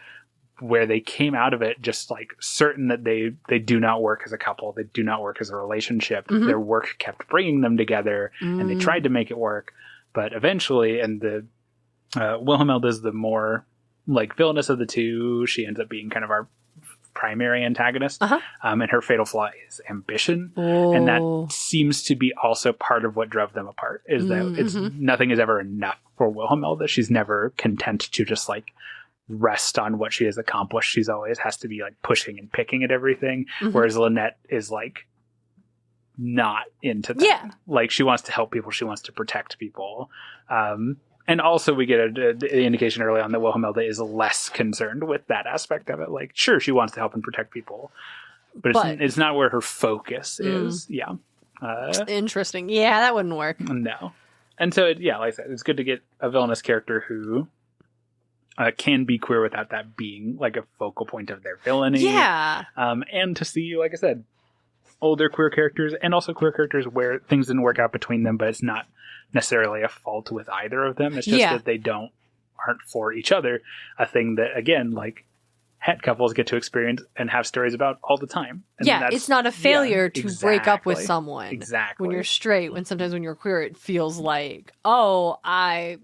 where they came out of it just like certain that they do not work as a couple. They do not work as a relationship. Their work kept bringing them together, and they tried to make it work. But eventually, and the Wilhelmelda is the more like villainous of the two. She ends up being kind of our primary antagonist. And her fatal flaw is ambition. And that seems to be also part of what drove them apart, is that nothing is ever enough for Wilhelmelda. She's never content to just like rest on what she has accomplished. She's always has to be like pushing and picking at everything, whereas Lynette is like not into that. Like she wants to help people, she wants to protect people, and also we get an indication early on that Wilhelmelda is less concerned with that aspect of it. Like sure, she wants to help and protect people, but it's not where her focus is. Interesting. Yeah, that wouldn't work. No. And so like I said, it's good to get a villainous character who can be queer without that being like a focal point of their villainy. Yeah. And to see, like I said, older queer characters and also queer characters where things didn't work out between them, but it's not necessarily a fault with either of them. It's just that they aren't for each other. A thing that, again, like het couples get to experience and have stories about all the time. And it's not a failure to break up with someone. Exactly. When you're straight, when sometimes when you're queer, it feels like, oh, I've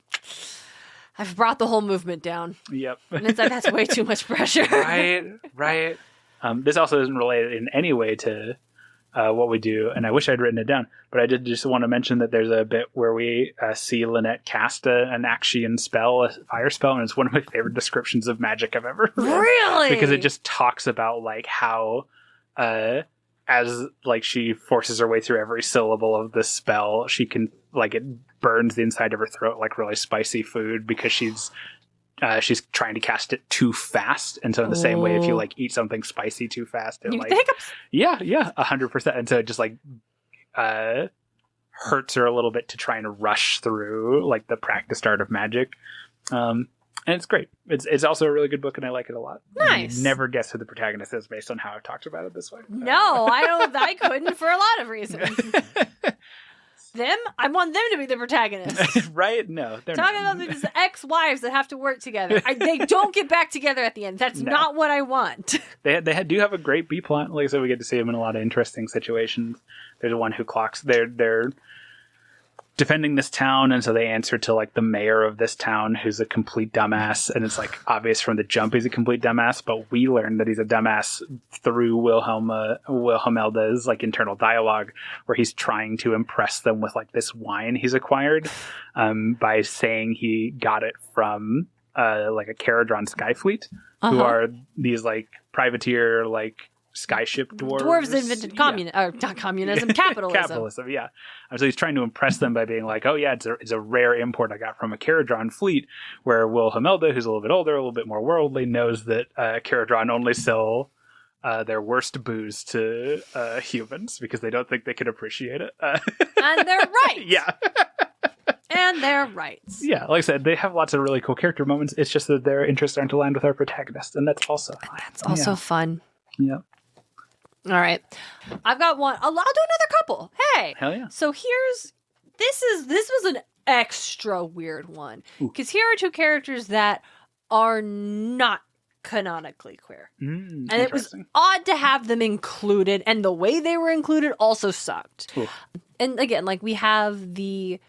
brought the whole movement down. Yep. And it's like, that's way too much pressure. Right. This also isn't related in any way to what we do, and I wish I'd written it down, but I did just want to mention that there's a bit where we see Lynette cast an Axian spell, a fire spell, and it's one of my favorite descriptions of magic I've ever read. Really? Because it just talks about like how as like she forces her way through every syllable of this spell, she can like it burns the inside of her throat like really spicy food because she's trying to cast it too fast, and so in the same way, if you like eat something spicy too fast, it you like get the hiccups. Yeah, 100%, and so it just like hurts her a little bit to try and rush through like the practiced art of magic, and it's great. It's also a really good book, and I like it a lot. Nice. You never guess who the protagonist is based on how I've talked about it this way. No, I don't. I couldn't for a lot of reasons. I want them to be the protagonist. Right? No, they're talking not. about these ex-wives that have to work together. They don't get back together at the end. That's not what I want. They do have a great B plot. Like I said, we get to see them in a lot of interesting situations. There's one who clocks. They're defending this town, and so they answer to like the mayor of this town, who's a complete dumbass, and it's like obvious from the jump he's a complete dumbass, but we learn that he's a dumbass through Wilhelmelda's like internal dialogue, where he's trying to impress them with like this wine he's acquired by saying he got it from like a Caradron Skyfleet, who are these like privateer like skyship dwarves invented not communism, capitalism. Yeah. So he's trying to impress them by being like, oh yeah, it's a rare import I got from a Caradron fleet, where Wilhelmelda, who's a little bit older, a little bit more worldly, knows that Caradron only sell their worst booze to humans because they don't think they can appreciate it. And they're right. Yeah. And they're right. Yeah, like I said, they have lots of really cool character moments. It's just that their interests aren't aligned with our protagonist, and that's also fun. That's also fun. Yeah. All right. I've got one. I'll do another couple. Hey. Hell yeah. So this was an extra weird one. Because here are two characters that are not canonically queer. And it was odd to have them included, and the way they were included also sucked. Ooh. And again, like we have it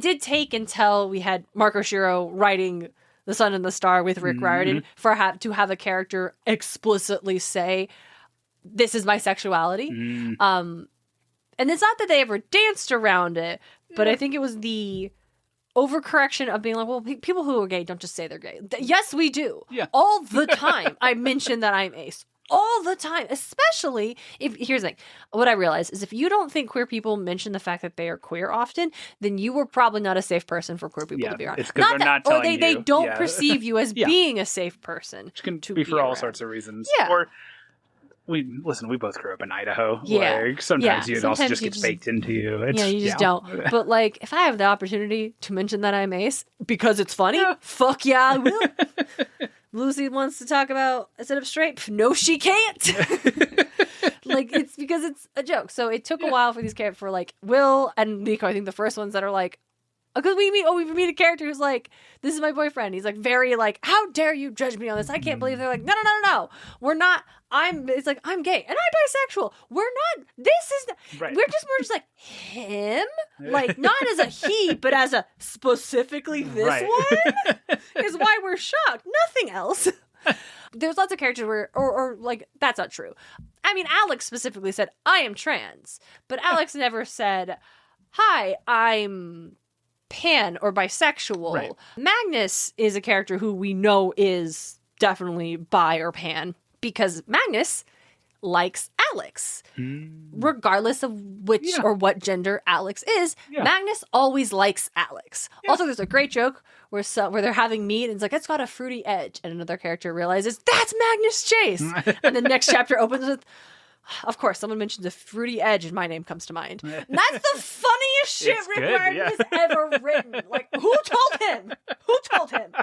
did take until we had Mark Oshiro writing The Sun and the Star with Rick Riordan to have a character explicitly say, this is my sexuality. And it's not that they ever danced around it, but I think it was the overcorrection of being like, well, people who are gay don't just say they're gay. Yes, we do. Yeah. All the time. I mention that I'm ace. All the time. Especially here's the thing. What I realize is if you don't think queer people mention the fact that they are queer often, then you were probably not a safe person for queer people to be around. It's because they're not telling you. Or they don't perceive you as being a safe person. Which can be for all sorts of reasons. Yeah. Or we both grew up in Idaho. Yeah. Like, sometimes it also just gets baked into you. You just don't. But like, if I have the opportunity to mention that I'm ace because it's funny, fuck yeah, I will. Lucy wants to talk about instead of straight. No, she can't. Like, it's because it's a joke. So it took a while for these characters, for like Will and Nico. I think the first ones that are like, because we meet a character who's like, this is my boyfriend. He's like very like, how dare you judge me on this? I can't believe. They're like, no. We're not. It's like, I'm gay and I'm bisexual. We're not. This is. Right. We're just like him. Like not as a he, but as a specifically this one is why we're shocked. Nothing else. There's lots of characters where, or like, that's not true. I mean, Alex specifically said, I am trans, but Alex never said, hi, I'm pan or bisexual. Right. Magnus is a character who we know is definitely bi or pan because Magnus likes Alex. Regardless of which or what gender Alex is, Magnus always likes Alex. Also, there's a great joke where they're having meat and it's like, it's got a fruity edge. And another character realizes, that's Magnus Chase. And the next chapter opens with, of course, someone mentions a fruity edge and my name comes to mind. And that's the funniest shit Rick Riordan has ever written. Like, who told him?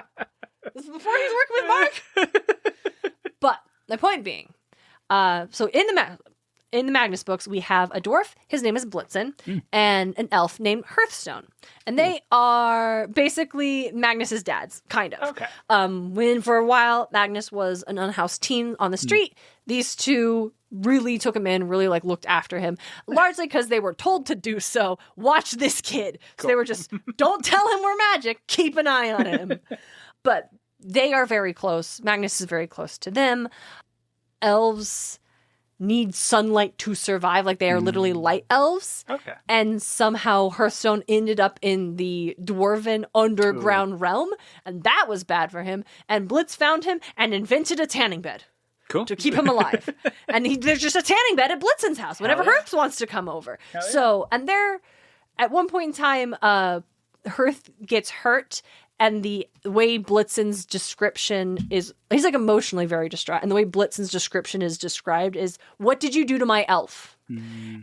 This is before he's working with Mark. But the point being, so in the Magnus books, we have a dwarf. His name is Blitzen, and an elf named Hearthstone, and they are basically Magnus's dads, kind of. Okay. When for a while Magnus was an unhoused teen on the street, these two really took him in, really like looked after him, largely because they were told to do so. Watch this kid. So they were just, don't tell him we're magic. Keep an eye on him. But they are very close. Magnus is very close to them. Elves need sunlight to survive. Like they are literally light elves. Okay. And somehow Hearthstone ended up in the dwarven underground realm, and that was bad for him. And Blitz found him and invented a tanning bed. Cool. To keep him alive. And there's just a tanning bed at Blitzen's house whenever Hearth wants to come over. So, and they're, at one point in time, Hearth gets hurt, and the way Blitzen's description is, he's like emotionally very distraught. And the way Blitzen's description is described is, what did you do to my elf?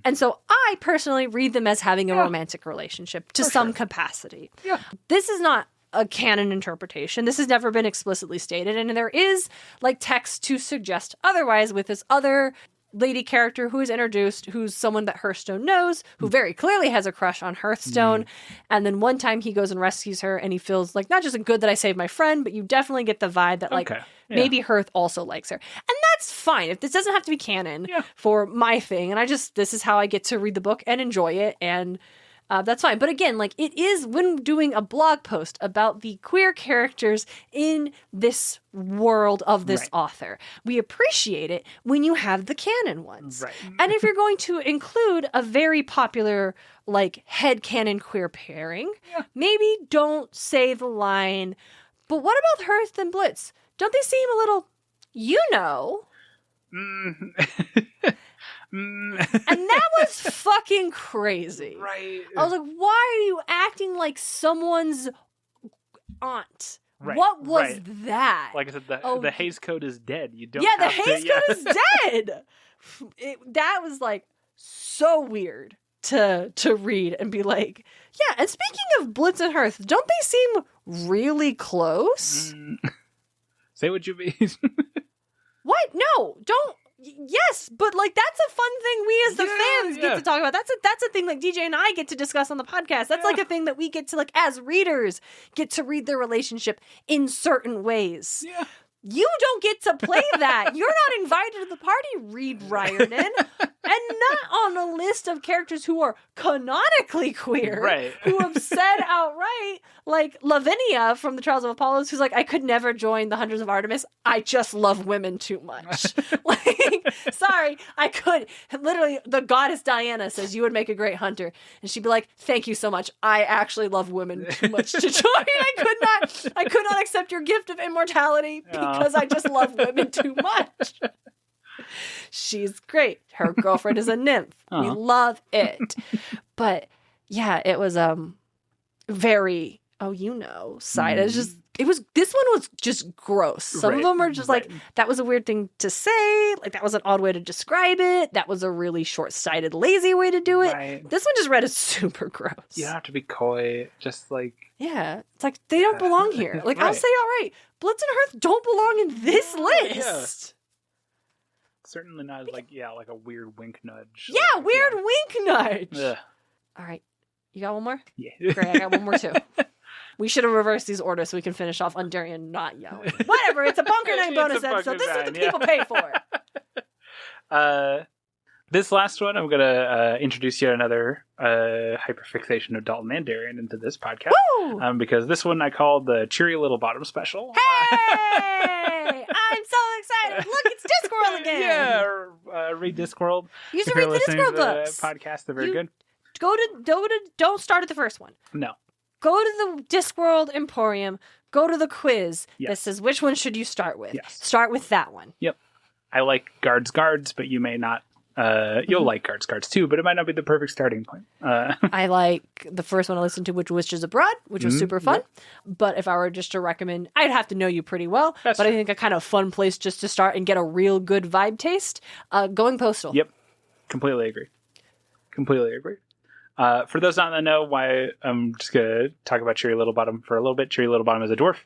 And so I personally read them as having a romantic relationship to some capacity. Yeah. This is not a canon interpretation. This has never been explicitly stated, and there is like text to suggest otherwise with this other lady character who is introduced, who's someone that Hearthstone knows, who very clearly has a crush on Hearthstone. And then one time he goes and rescues her, and he feels like, not just good that I saved my friend, but you definitely get the vibe that like maybe Hearth also likes her. And that's fine. If this doesn't have to be canon for my thing, and this is how I get to read the book and enjoy it, and that's fine. But again, like it is when doing a blog post about the queer characters in this world of this author, we appreciate it when you have the canon ones. Right. And if you're going to include a very popular like headcanon queer pairing, maybe don't say the line, but what about Hearth and Blitz? Don't they seem a little, And that was fucking crazy. Right. I was like, why are you acting like someone's aunt? Right. What was that? Like I said, the Hays Code is dead. You don't. Yeah, the Hays Code is dead. That was like so weird to read and be like, yeah. And speaking of Blitz and Hearth, don't they seem really close? Say what you mean. What? No, don't. Yes, but like that's a fun thing we as the fans get to talk about. That's a thing like DJ and I get to discuss on the podcast. That's like a thing that we get to like as readers get to read their relationship in certain ways. Yeah. You don't get to play that. You're not invited to the party, Read Riordan, and not on a list of characters who are canonically queer, who have said outright, like Lavinia from the Trials of Apollos, who's like, I could never join the Hunters of Artemis. I just love women too much. Like, sorry, I could. Literally, the goddess Diana says you would make a great hunter, and she'd be like, thank you so much. I actually love women too much to join. I could not accept your gift of immortality because I just love women too much. She's great. Her girlfriend is a nymph. We love it. But yeah, it was very side. This one was just gross. Some of them are just like, that was a weird thing to say. Like, that was an odd way to describe it. That was a really short-sighted, lazy way to do it. Right. This one just read as super gross. You don't have to be coy. Just like... Yeah. It's like, they don't belong here. Like, I'll say, all right, Blitz and Hearth don't belong in this list. Certainly not like a weird wink nudge. Yeah, weird wink nudge. Ugh. All right. You got one more? Yeah. Great, I got one more too. We should have reversed these orders so we can finish off on Darien not yelling. Whatever, it's a Bunker 9 bonus episode. This is what the people pay for. This last one, I'm going to introduce yet another hyperfixation of Dalton and Darien into this podcast. Woo! Because this one I called the Cheery Little Bottom Special. Hey! I'm so excited. Look, it's Discworld again. Yeah, read Discworld. You used to read the Discworld books. Podcast, they're very good. Don't start at the first one. No. Go to the Discworld Emporium. Go to the quiz that says which one should you start with. Yes. Start with that one. Yep. I like Guards, but you may not. You'll like Guards too, but it might not be the perfect starting point. I like the first one I listened to, which was Witches Abroad, which was super fun. Yep. But if I were just to recommend, I'd have to know you pretty well. That's true. I think a kind of fun place just to start and get a real good vibe taste, Going Postal. Yep. Completely agree. For those not in the know, why I'm just going to talk about Cheery Littlebottom for a little bit. Cheery Littlebottom is a dwarf.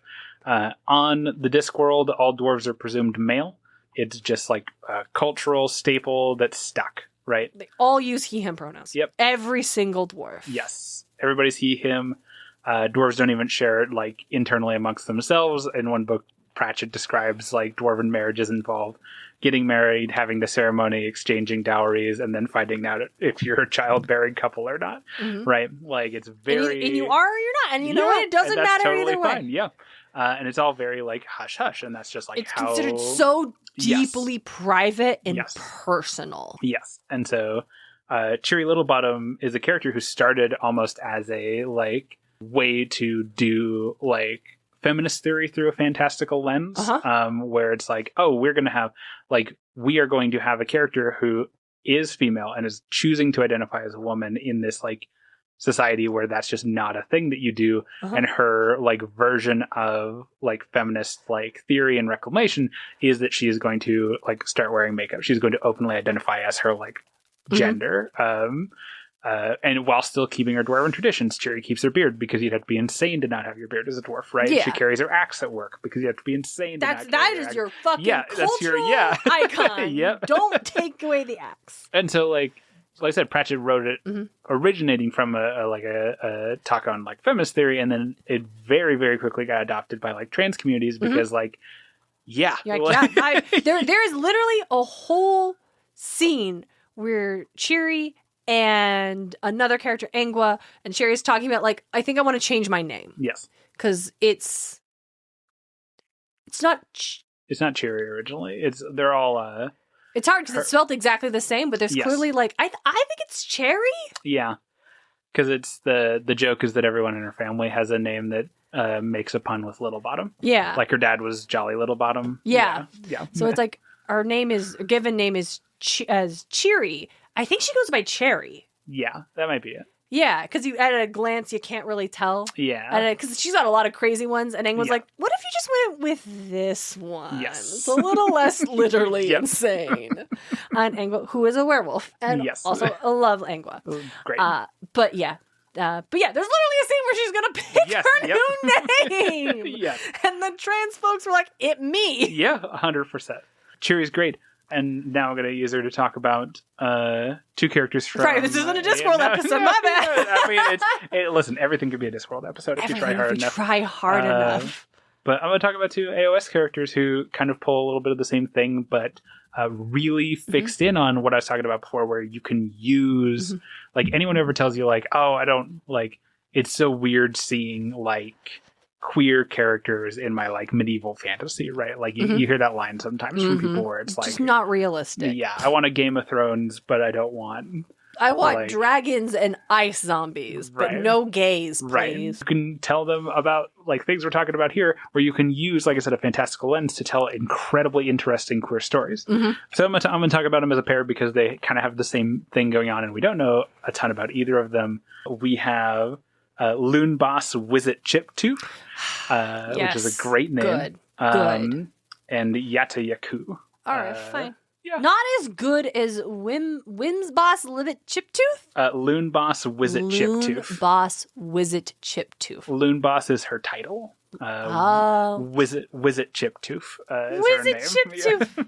On the Discworld, all dwarves are presumed male. It's just like a cultural staple that's stuck, right? They all use he, him pronouns. Yep. Every single dwarf. Yes. Everybody's he, him. Dwarves don't even share it like internally amongst themselves. In one book, Pratchett describes like dwarven marriages involve getting married, having the ceremony, exchanging dowries, and then finding out if you're a childbearing couple or not. Right? Like it's very. And you are or you're not. And you know what? It doesn't matter totally either way. Fine. Yeah. And it's all very like hush hush, and that's just like it's considered so deeply private and personal. Yes, and so Cheery Littlebottom is a character who started almost as a like way to do like feminist theory through a fantastical lens, where it's like, oh, we are going to have a character who is female and is choosing to identify as a woman in this like society where that's just not a thing that you do. And her like version of like feminist like theory and reclamation is that she is going to like start wearing makeup. She's going to openly identify as her like gender. And while still keeping her dwarven traditions. Cheery keeps her beard because you'd have to be insane to not have your beard as a dwarf, right? Yeah. She carries her axe at work because you have to be insane that is your fucking cultural icon. Yep. Don't take away the axe. And so like I said, Pratchett wrote it originating from a talk on like feminist theory, and then it very, very quickly got adopted by like trans communities because there is literally a whole scene where Cheery and another character, Angua, and Cheery's talking about like, I think I want to change my name. Yes. Because it's not... It's not Cheery originally. They're all... It's hard because it's spelled exactly the same, but there's clearly like, I think it's Cherry? Yeah. Because it's the joke is that everyone in her family has a name that makes a pun with Littlebottom. Yeah. Like her dad was Jolly Littlebottom. Yeah. Yeah. So it's like, her given name is as Cheery. I think she goes by Cherry. Yeah, that might be it. Yeah, because at a glance, you can't really tell. Yeah. Because she's got a lot of crazy ones, and Ang was like, what if you just went with this one? Yes. It's a little less literally insane. And Angua, who is a werewolf, and also I love Angua. Great. But yeah, there's literally a scene where she's going to pick her new name. Yes. And the trans folks were like, it me. Yeah, 100%. Cheery's great. And now I'm going to use her to talk about two characters from... Sorry, this isn't a Discworld episode, my bad. I mean, listen, everything could be a Discworld episode if you try hard enough. But I'm going to talk about two AOS characters who kind of pull a little bit of the same thing, but really fixed in on what I was talking about before, where you can use... Like, anyone who ever tells you, like, oh, I don't... Like, it's so weird seeing, like... queer characters in my like medieval fantasy, right? Like you hear that line sometimes from people where it's like just not realistic. Yeah, I want a Game of Thrones, but I want like, dragons and ice zombies, but no gays, please. Right. You can tell them about like things we're talking about here, where you can use, like I said, a fantastical lens to tell incredibly interesting queer stories. So I'm gonna talk about them as a pair because they kind of have the same thing going on, and we don't know a ton about either of them. We have Loon Boss Wizit Chiptooth, which is a great name. Good. And Yata Yaku. All right, fine. Yeah. Not as good as Whim's Boss Livet Chiptooth? Loon Boss Wizit Chiptooth. Loon Boss Wizit Chiptooth. Loon Boss is her title. Wizit Chiptooth is her name. Chiptooth.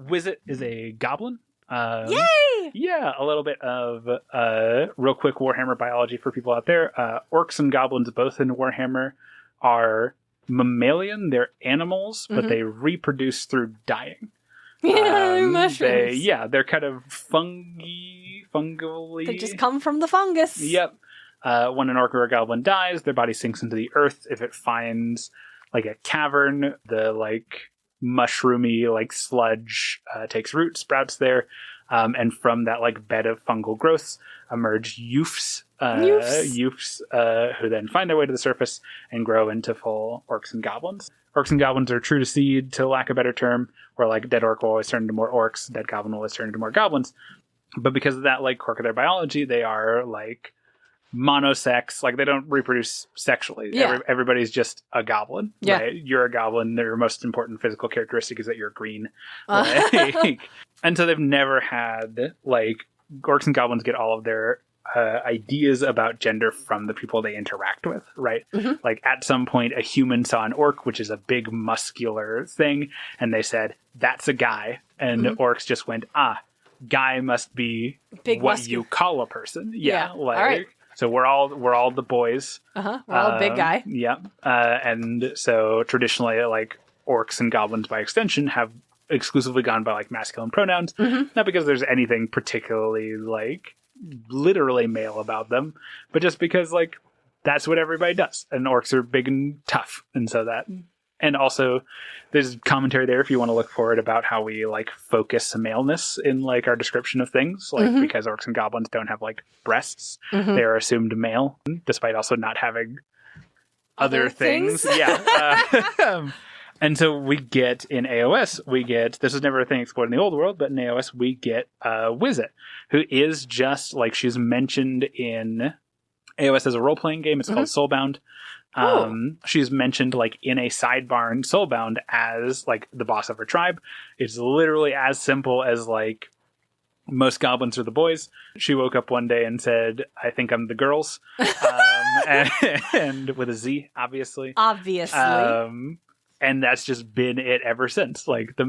Wizit is a goblin. Yay! Yeah, a little bit of real quick Warhammer biology for people out there. Orcs and goblins, both in Warhammer, are mammalian. They're animals, but they reproduce through dying. Yeah, mushrooms. They're kind of fungally. They just come from the fungus. Yep. When an orc or a goblin dies, their body sinks into the earth. If it finds like a cavern, the like mushroomy like sludge takes root, sprouts there, and from that like bed of fungal growths emerge youths who then find their way to the surface and grow into full orcs and goblins. Orcs and goblins are true to seed, to lack a better term, where like dead orc will always turn into more orcs, dead goblin will always turn into more goblins. But because of that like quirk of their biology, they are like monosex, like they don't reproduce sexually. Everybody's just a goblin. Right? You're a goblin. Their most important physical characteristic is that you're green. Right? And so they've never had like orcs and goblins get all of their ideas about gender from the people they interact with, right? Like at some point, a human saw an orc, which is a big muscular thing, and they said, that's a guy. And orcs just went, guy must be big what you call a person. Yeah. All right. So we're all the boys. We're all a big guy. Yeah. And so traditionally, like orcs and goblins by extension have exclusively gone by like masculine pronouns, not because there's anything particularly like literally male about them, but just because like that's what everybody does, and orcs are big and tough, and so that, and also there's commentary there if you want to look for it about how we like focus maleness in like our description of things, like because orcs and goblins don't have like breasts, they are assumed male despite also not having other things. And so we get in AOS, this was never a thing explored in the old world, but in AOS we get Wizit, who is just like, she's mentioned in AOS as a role-playing game. It's called Soulbound. She's mentioned like in a sidebar in Soulbound as like the boss of her tribe. It's literally as simple as like, most goblins are the boys. She woke up one day and said, I think I'm the girls. And with a Z, obviously. And that's just been it ever since. Like, the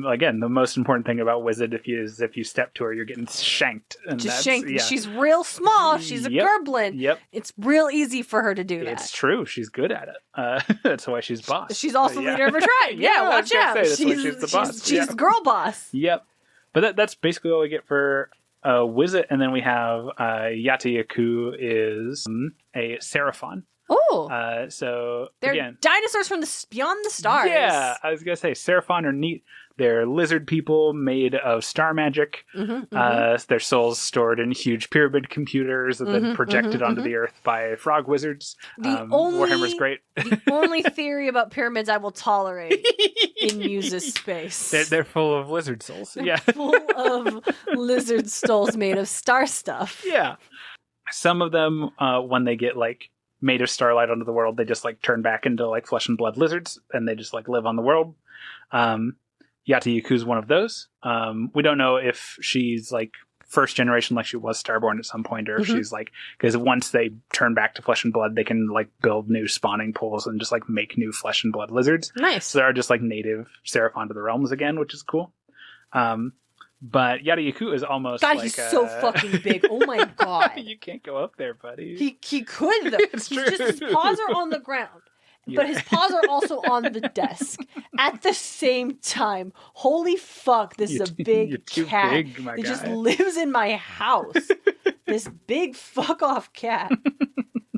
most important thing about Wizard is if you step to her, you're getting shanked. And just shanked. Yeah. She's real small. She's a gerblin. Yep. It's real easy for her to do that. It's true. She's good at it. That's why she's boss. She's also leader of her tribe. Yeah, watch out. She's the boss. She's girl boss. Yep. But that's basically all we get for Wizard. And then we have Yata Yaku is a Seraphon. Oh, so they're again, dinosaurs from beyond the stars. Yeah, I was gonna say Seraphon are neat. They're lizard people made of star magic. Their souls stored in huge pyramid computers and then projected onto the earth by frog wizards. Warhammer's great. The only theory about pyramids I will tolerate in Muse's space. They're full of lizard souls. Yeah, full of lizard souls made of star stuff. Yeah, some of them when they get like made of starlight onto the world, they just like turn back into like flesh and blood lizards, and they just like live on the world. Yata Yaku's one of those. We don't know if she's like first generation, like she was Starborn at some point, or if she's like, because once they turn back to flesh and blood, they can like build new spawning pools and just like make new flesh and blood lizards. Nice. So they are just like native Seraphon to the realms again, which is cool. But Yata Yaku is almost God, like he's so fucking big. Oh my God. You can't go up there, buddy. He could, though. It's true. His paws are on the ground, but his paws are also on the desk at the same time. Holy fuck, this is a big you're too cat. Big, my he guy. just lives in my house. This big fuck off cat.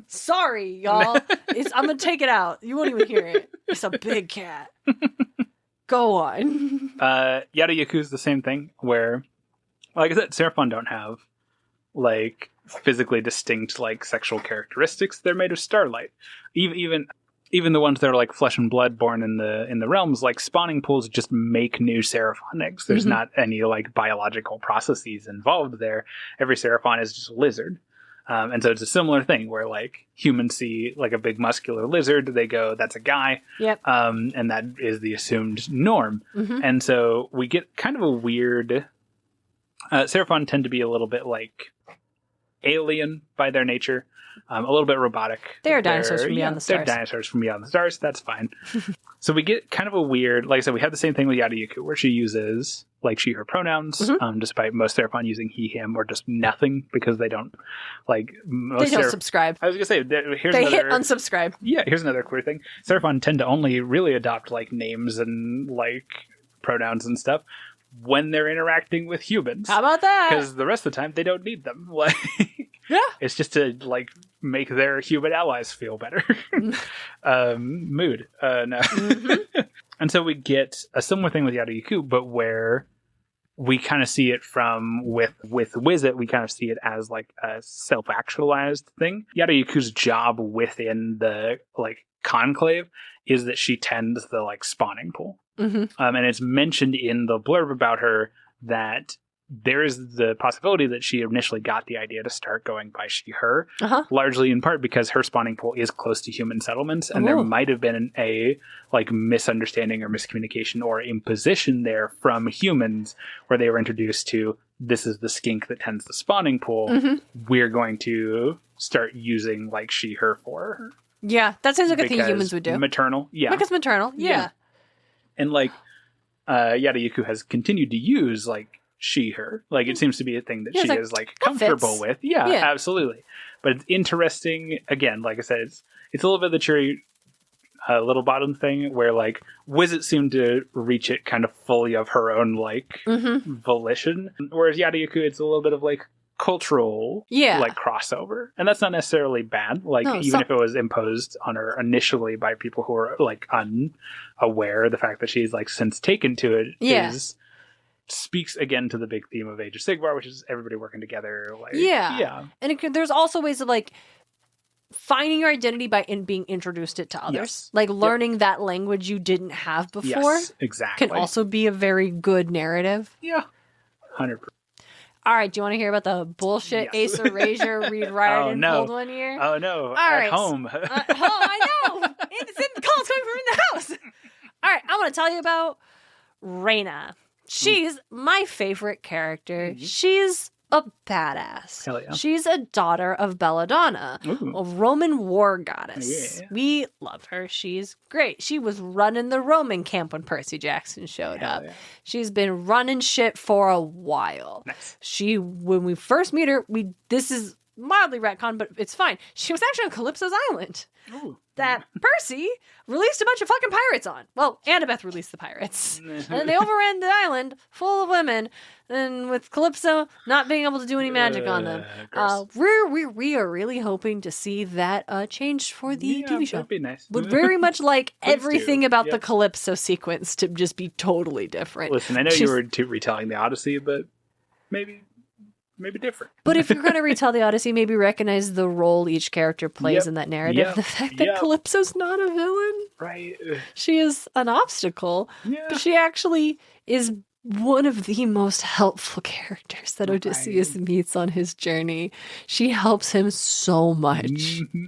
Sorry, y'all. I'm going to take it out. You won't even hear it. It's a big cat. Go on. Yata Yaku's the same thing, where, like I said, Seraphon don't have, like, physically distinct, like, sexual characteristics. They're made of starlight. Even the ones that are, like, flesh and blood born in the realms, like, spawning pools just make new Seraphon eggs. There's not any, like, biological processes involved there. Every Seraphon is just a lizard. And so it's a similar thing where like humans see like a big muscular lizard, they go, that's a guy. Yep. And that is the assumed norm. And so we get kind of a weird, Seraphon tend to be a little bit like alien by their nature, a little bit robotic. They're dinosaurs from beyond the stars. They're dinosaurs from beyond the stars. That's fine. So we get kind of a weird, like I said, we have the same thing with Yata Yaku where she uses like she, her pronouns, despite most Seraphon using he, him, or just nothing because they don't like. They don't subscribe. I was gonna say they hit unsubscribe. Yeah, here's another queer thing. Seraphon tend to only really adopt like names and like pronouns and stuff when they're interacting with humans. How about that? Because the rest of the time they don't need them. Like, yeah, it's just to like make their human allies feel better. Mood. No. And so we get a similar thing with Yata Yaku, but where we kind of see it from with Wizit, we kind of see it as like a self-actualized thing. Yata Yaku's job within the like conclave is that she tends the like spawning pool. And it's mentioned in the blurb about her that there is the possibility that she initially got the idea to start going by she, her, largely in part because her spawning pool is close to human settlements, and there might have been a like misunderstanding or miscommunication or imposition there from humans where they were introduced to this is the skink that tends the spawning pool. We're going to start using like she, her for her. Yeah, that seems like a thing humans would do. Maternal. Yeah. Because maternal. Yeah. And like Yadayuku has continued to use like she, her. Like it seems to be a thing that she like, is like comfortable with. Yeah, absolutely. But it's interesting. Again, like I said, it's a little bit of the cherry little bottom thing where like Wizit seemed to reach it kind of fully of her own like volition, whereas Yadayuku, it's a little bit of like cultural like crossover, and that's not necessarily bad. Like even if it was imposed on her initially by people who are like unaware, the fact that she's like since taken to it speaks again to the big theme of Age of Sigmar, which is everybody working together. Like, and there's also ways of like finding your identity by being introduced it to others, like learning that language you didn't have before. Yes, exactly. Can also be a very good narrative. Yeah, 100%. All right, do you want to hear about the bullshit Ace Erasure Read Riordan pulled one year? Oh no! At home. I know. It's in the calls coming from the house. All right, I want to tell you about Reyna. She's my favorite character. She's a badass. Hell yeah. She's a daughter of Belladonna, a Roman war goddess. Yeah. We love her. She's great. She was running the Roman camp when Percy Jackson showed up. Yeah. She's been running shit for a while. Nice. When we first meet her, this is mildly retcon, but it's fine. She was actually on Calypso's Island. Ooh. That Percy released a bunch of fucking pirates on. Well, Annabeth released the pirates. And they overran the island full of women, and with Calypso not being able to do any magic on them. We are really hoping to see that changed for the TV show. That'd be nice. Would very much like everything about the Calypso sequence to just be totally different. Listen, I know you were retelling the Odyssey, but maybe different. But if you're going to retell the Odyssey, maybe recognize the role each character plays in that narrative. The fact that Calypso's not a villain. Right. She is an obstacle. Yeah. But she actually is one of the most helpful characters that Odysseus meets on his journey. She helps him so much. Mm-hmm.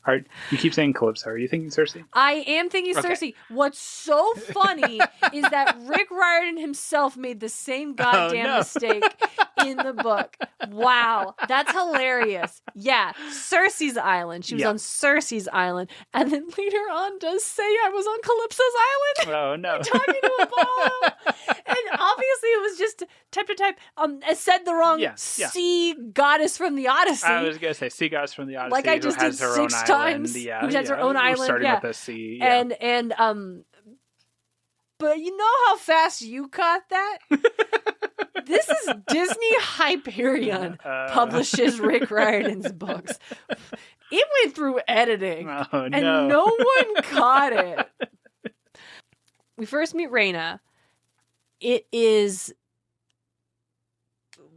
All right, you keep saying Calypso. Are you thinking Cersei? I am thinking Cersei. What's so funny is that Rick Riordan himself made the same goddamn mistake in the book. Wow, that's hilarious. Yeah, Cersei's Island. She was on Cersei's Island. And then later on does say I was on Calypso's Island. Oh, no. Talking to Apollo. And obviously it was just type. I said the wrong sea goddess from the Odyssey. I was going to say sea goddess from the Odyssey. Like I just did 6 times. Who has her own island. Starting with the sea. Yeah. And but you know how fast you caught that? This is Disney Hyperion publishes Rick Riordan's books. It went through editing, and no one caught it. We first meet Reyna. It is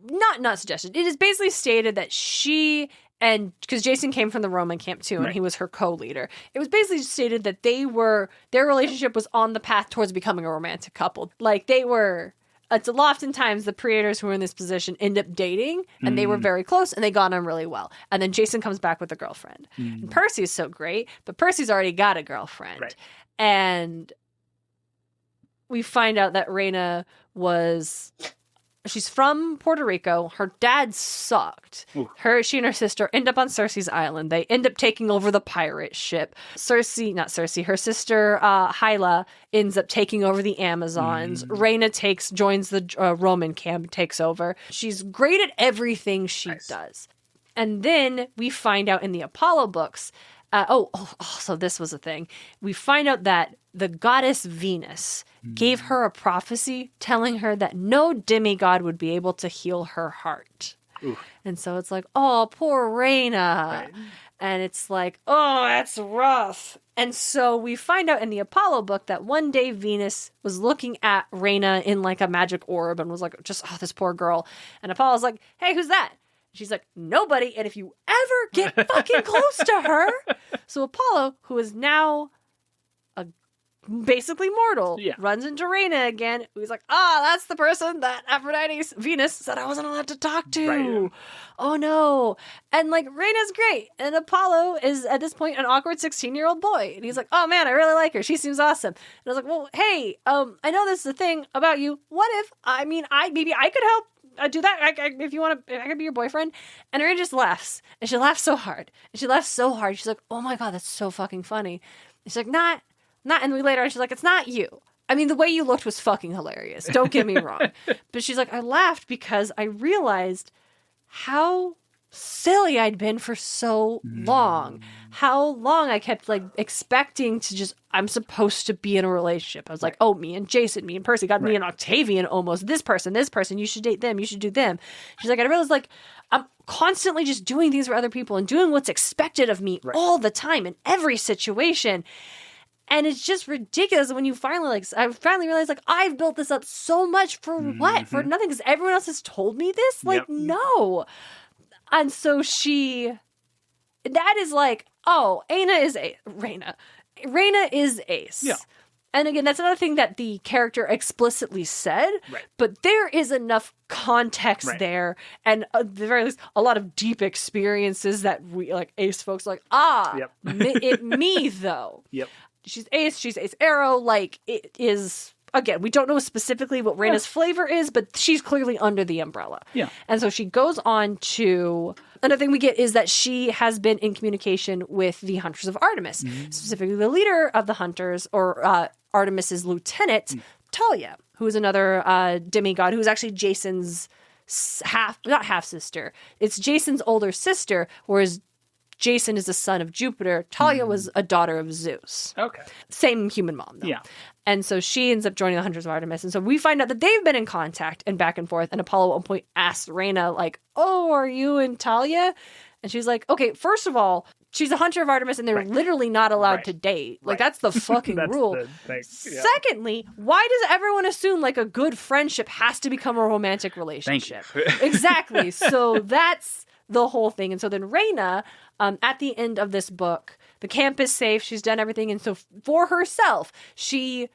not suggested. It is basically stated that she, and because Jason came from the Roman camp too, and he was her co-leader. It was basically stated that their relationship was on the path towards becoming a romantic couple. Like they were. It's oftentimes the creators who are in this position end up dating, and they were very close, and they got on really well. And then Jason comes back with a girlfriend. And Percy is so great, but Percy's already got a girlfriend. Right. And we find out that Reyna she's from Puerto Rico. Her dad sucked. She and her sister end up on Cersei's Island. They end up taking over the pirate ship. Her sister Hyla ends up taking over the Amazons. Reyna joins the Roman camp, takes over. She's great at everything she does. And then we find out in the Apollo books, so this was a thing. We find out that the goddess Venus gave her a prophecy telling her that no demigod would be able to heal her heart. Oof. And so it's like, oh, poor Reyna. Right. And it's like, oh, that's rough. And so we find out in the Apollo book that one day Venus was looking at Reyna in like a magic orb and was like, this poor girl. And Apollo's like, hey, who's that? She's like, nobody. And if you ever get fucking close to her. So Apollo, who is now basically mortal, runs into Reyna again. He's like, that's the person that Venus said I wasn't allowed to talk to. Right. Oh no. And like Reyna's great. And Apollo is at this point an awkward 16-year-old boy. And he's like, oh man, I really like her. She seems awesome. And I was like, well, hey, I know this is a thing about you. What if, maybe I could help I do that. If you want to, I can be your boyfriend. And Rena just laughs. And she laughs so hard. She's like, oh my God, that's so fucking funny. And she's like, not. And we later on, she's like, it's not you. I mean, the way you looked was fucking hilarious. Don't get me wrong. But she's like, I laughed because I realized how silly I'd been for so long. How long I kept like expecting to just, I'm supposed to be in a relationship. I was like, oh, me and Jason, me and Percy, got me and Octavian almost. This person, you should date them, you should do them. She's like, I realized like I'm constantly just doing things for other people and doing what's expected of me all the time in every situation. And it's just ridiculous when you finally I finally realized like I've built this up so much for what? For nothing, because everyone else has told me this? Like, no. And so that is like, oh, Rena is Ace. Yeah. And again, that's another thing that the character explicitly said, but there is enough context there, and at the very least, a lot of deep experiences that we, like Ace folks, like, me though. Yep. She's Ace Arrow, like, it is, again, we don't know specifically what Rena's flavor is, but she's clearly under the umbrella. Yeah. And so she goes on to, another thing we get is that she has been in communication with the Hunters of Artemis, specifically the leader of the Hunters, or Artemis's lieutenant, Talia, who is another demigod who is actually Jason's not half-sister. It's Jason's older sister, whereas Jason is a son of Jupiter. Talia was a daughter of Zeus. Okay. Same human mom, though. Yeah. And so she ends up joining the Hunters of Artemis. And so we find out that they've been in contact and back and forth. And Apollo at one point asks Rena, like, oh, are you and Talia? And she's like, okay, first of all, she's a Hunter of Artemis and they're literally not allowed to date. Like, that's the fucking rule. Secondly, why does everyone assume, like, a good friendship has to become a romantic relationship? Thank you. Exactly. So that's the whole thing. And so then Rena, at the end of this book, the camp is safe. She's done everything. And so for herself, she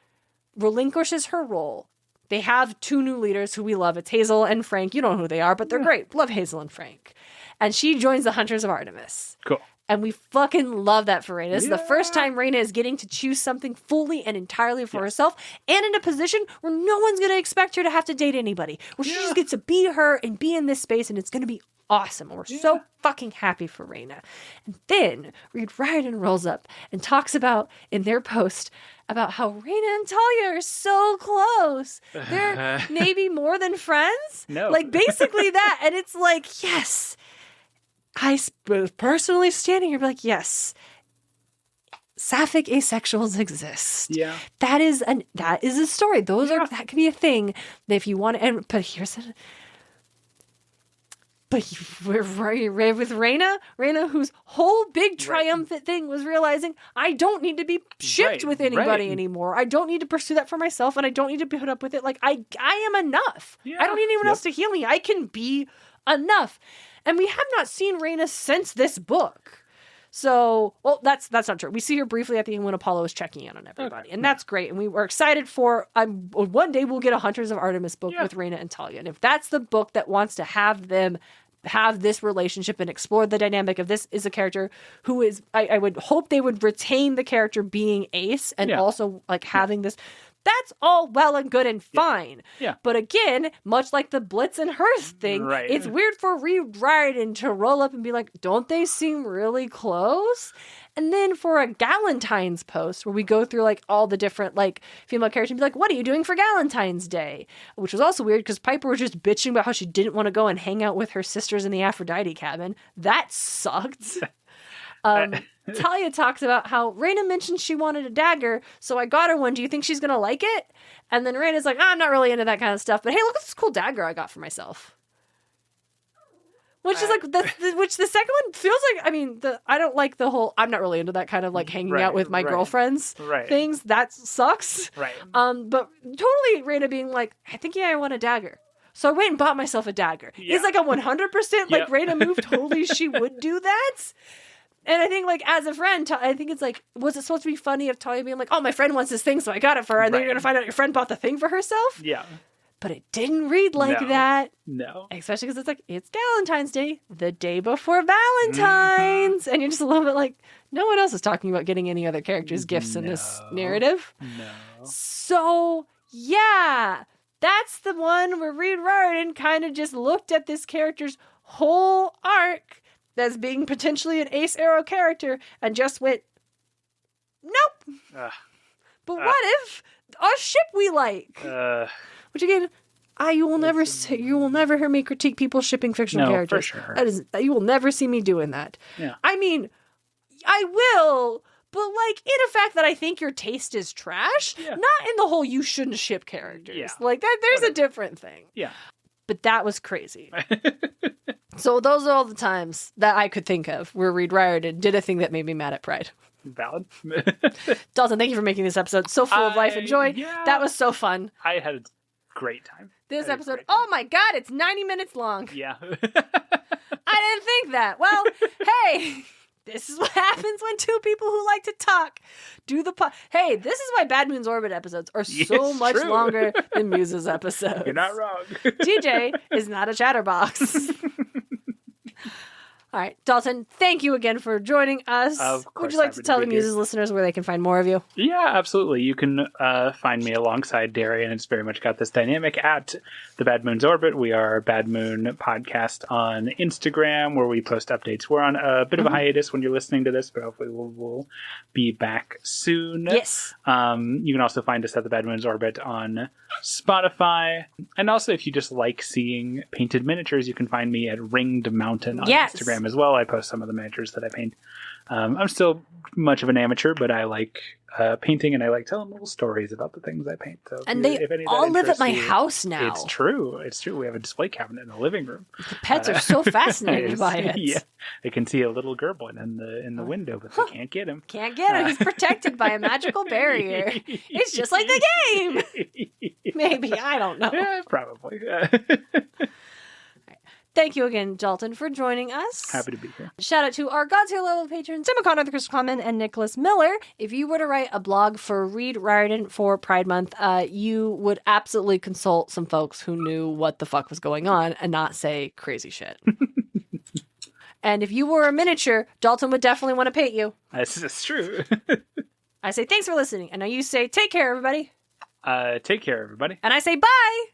relinquishes her role. They have two new leaders who we love. It's Hazel and Frank. You don't know who they are, but they're great. Love Hazel and Frank. And she joins the Hunters of Artemis. Cool. And we fucking love that for Rena. This is the first time Rena is getting to choose something fully and entirely for herself, and in a position where no one's going to expect her to have to date anybody, where she just gets to be her and be in this space, and it's going to be awesome. And we're so fucking happy for Rena. And then Read Riordan rolls up and talks about, in their post, about how Rena and Talia are so close. They're maybe more than friends. No. Like, basically that. And it's like, yes. I was personally standing here, like, yes, sapphic asexuals exist. Yeah, that is a story. That can be a thing. That if you want to, we're with Rena, whose whole big triumphant thing was realizing I don't need to be shipped with anybody anymore. I don't need to pursue that for myself, and I don't need to put up with it. Like, I am enough. Yeah. I don't need anyone else to heal me. I can be enough. And we have not seen Rena since this book. So, well, that's not true. We see her briefly at the end when Apollo is checking in on everybody. And that's great. And we were excited for, one day we'll get a Hunters of Artemis book with Rena and Talia. And if that's the book that wants to have them have this relationship and explore the dynamic of this, is a character who is, I would hope they would retain the character being Ace and also like having this. That's all well and good and fine. Yeah. But again, much like the Blitz and Hearst thing, it's weird for Read Riordan to roll up and be like, don't they seem really close? And then for a Galentine's post where we go through like all the different like female characters and be like, what are you doing for Galentine's Day? Which was also weird because Piper was just bitching about how she didn't want to go and hang out with her sisters in the Aphrodite cabin. That sucked. Talia talks about how Rena mentioned she wanted a dagger, so I got her one. Do you think she's going to like it? And then Rena's like, I'm not really into that kind of stuff, but hey, look at this cool dagger I got for myself. Which is like, which the second one feels like, I mean, I don't like the whole, I'm not really into that kind of like hanging out with my girlfriends things. That sucks. Right. But totally Rena being like, I think, I want a dagger. So I went and bought myself a dagger. Yeah. It's like a 100% like Rena move. Totally she would do that. And I think, like, as a friend, I think it's like, was it supposed to be funny of Talia being like, oh, my friend wants this thing, so I got it for her, and then you're going to find out your friend bought the thing for herself? Yeah. But it didn't read like that. No. Especially because it's like, it's Galentine's Day, the day before Valentine's. And you're just a little bit like, no one else is talking about getting any other characters' gifts in this narrative. No. So, yeah. That's the one where Read Riordan kind of just looked at this character's whole arc as being potentially an Ace Arrow character and just went, nope. But what if a ship we like? Which again, you will never hear me critique people shipping fictional characters. For sure. You will never see me doing that. Yeah. I mean, I will, but like in a fact that I think your taste is trash, not in the whole you shouldn't ship characters. Yeah. Like that, there's a different thing. Yeah. But that was crazy. So those are all the times that I could think of where Read Riordan did a thing that made me mad at Pride. Valid. Dalton, thank you for making this episode so full of life and joy. Yeah. That was so fun. I had a great time. This episode, oh my God, it's 90 minutes long. Yeah. I didn't think that. Well, hey, this is what happens when two people who like to talk do the Hey, this is why Bad Moon's Orbit episodes are so much longer than Muse's episodes. You're not wrong. DJ is not a chatterbox. All right, Dalton, thank you again for joining us. Of course, would you like to tell the Muses listeners where they can find more of you? Yeah, absolutely. You can find me alongside Darien. It's very much got this dynamic at the Bad Moon's Orbit. We are Bad Moon Podcast on Instagram, where we post updates. We're on a bit of a hiatus when you're listening to this, but hopefully we'll be back soon. Yes. You can also find us at the Bad Moon's Orbit on Spotify. And also, if you just like seeing painted miniatures, you can find me at Ringed Mountain on Instagram as well. I post some of the miniatures that I paint. I'm still much of an amateur, but I like painting, and I like telling little stories about the things I paint. So and they all live at my house now. It's true. It's true. We have a display cabinet in the living room. The pets are so fascinated by it. Yeah, they can see a little gerbil in the window, but they can't get him. Can't get him. He's protected by a magical barrier. It's just like the game. Maybe, I don't know. Yeah, probably. Thank you again, Dalton, for joining us. Happy to be here. Shout out to our God's Tier level patrons, Tim McConnor, the Crystal Common, and Nicholas Miller. If you were to write a blog for Read Riordan for Pride Month, you would absolutely consult some folks who knew what the fuck was going on and not say crazy shit. And if you were a miniature, Dalton would definitely want to paint you. That's true. I say thanks for listening. And now you say take care, everybody. Take care, everybody. And I say bye.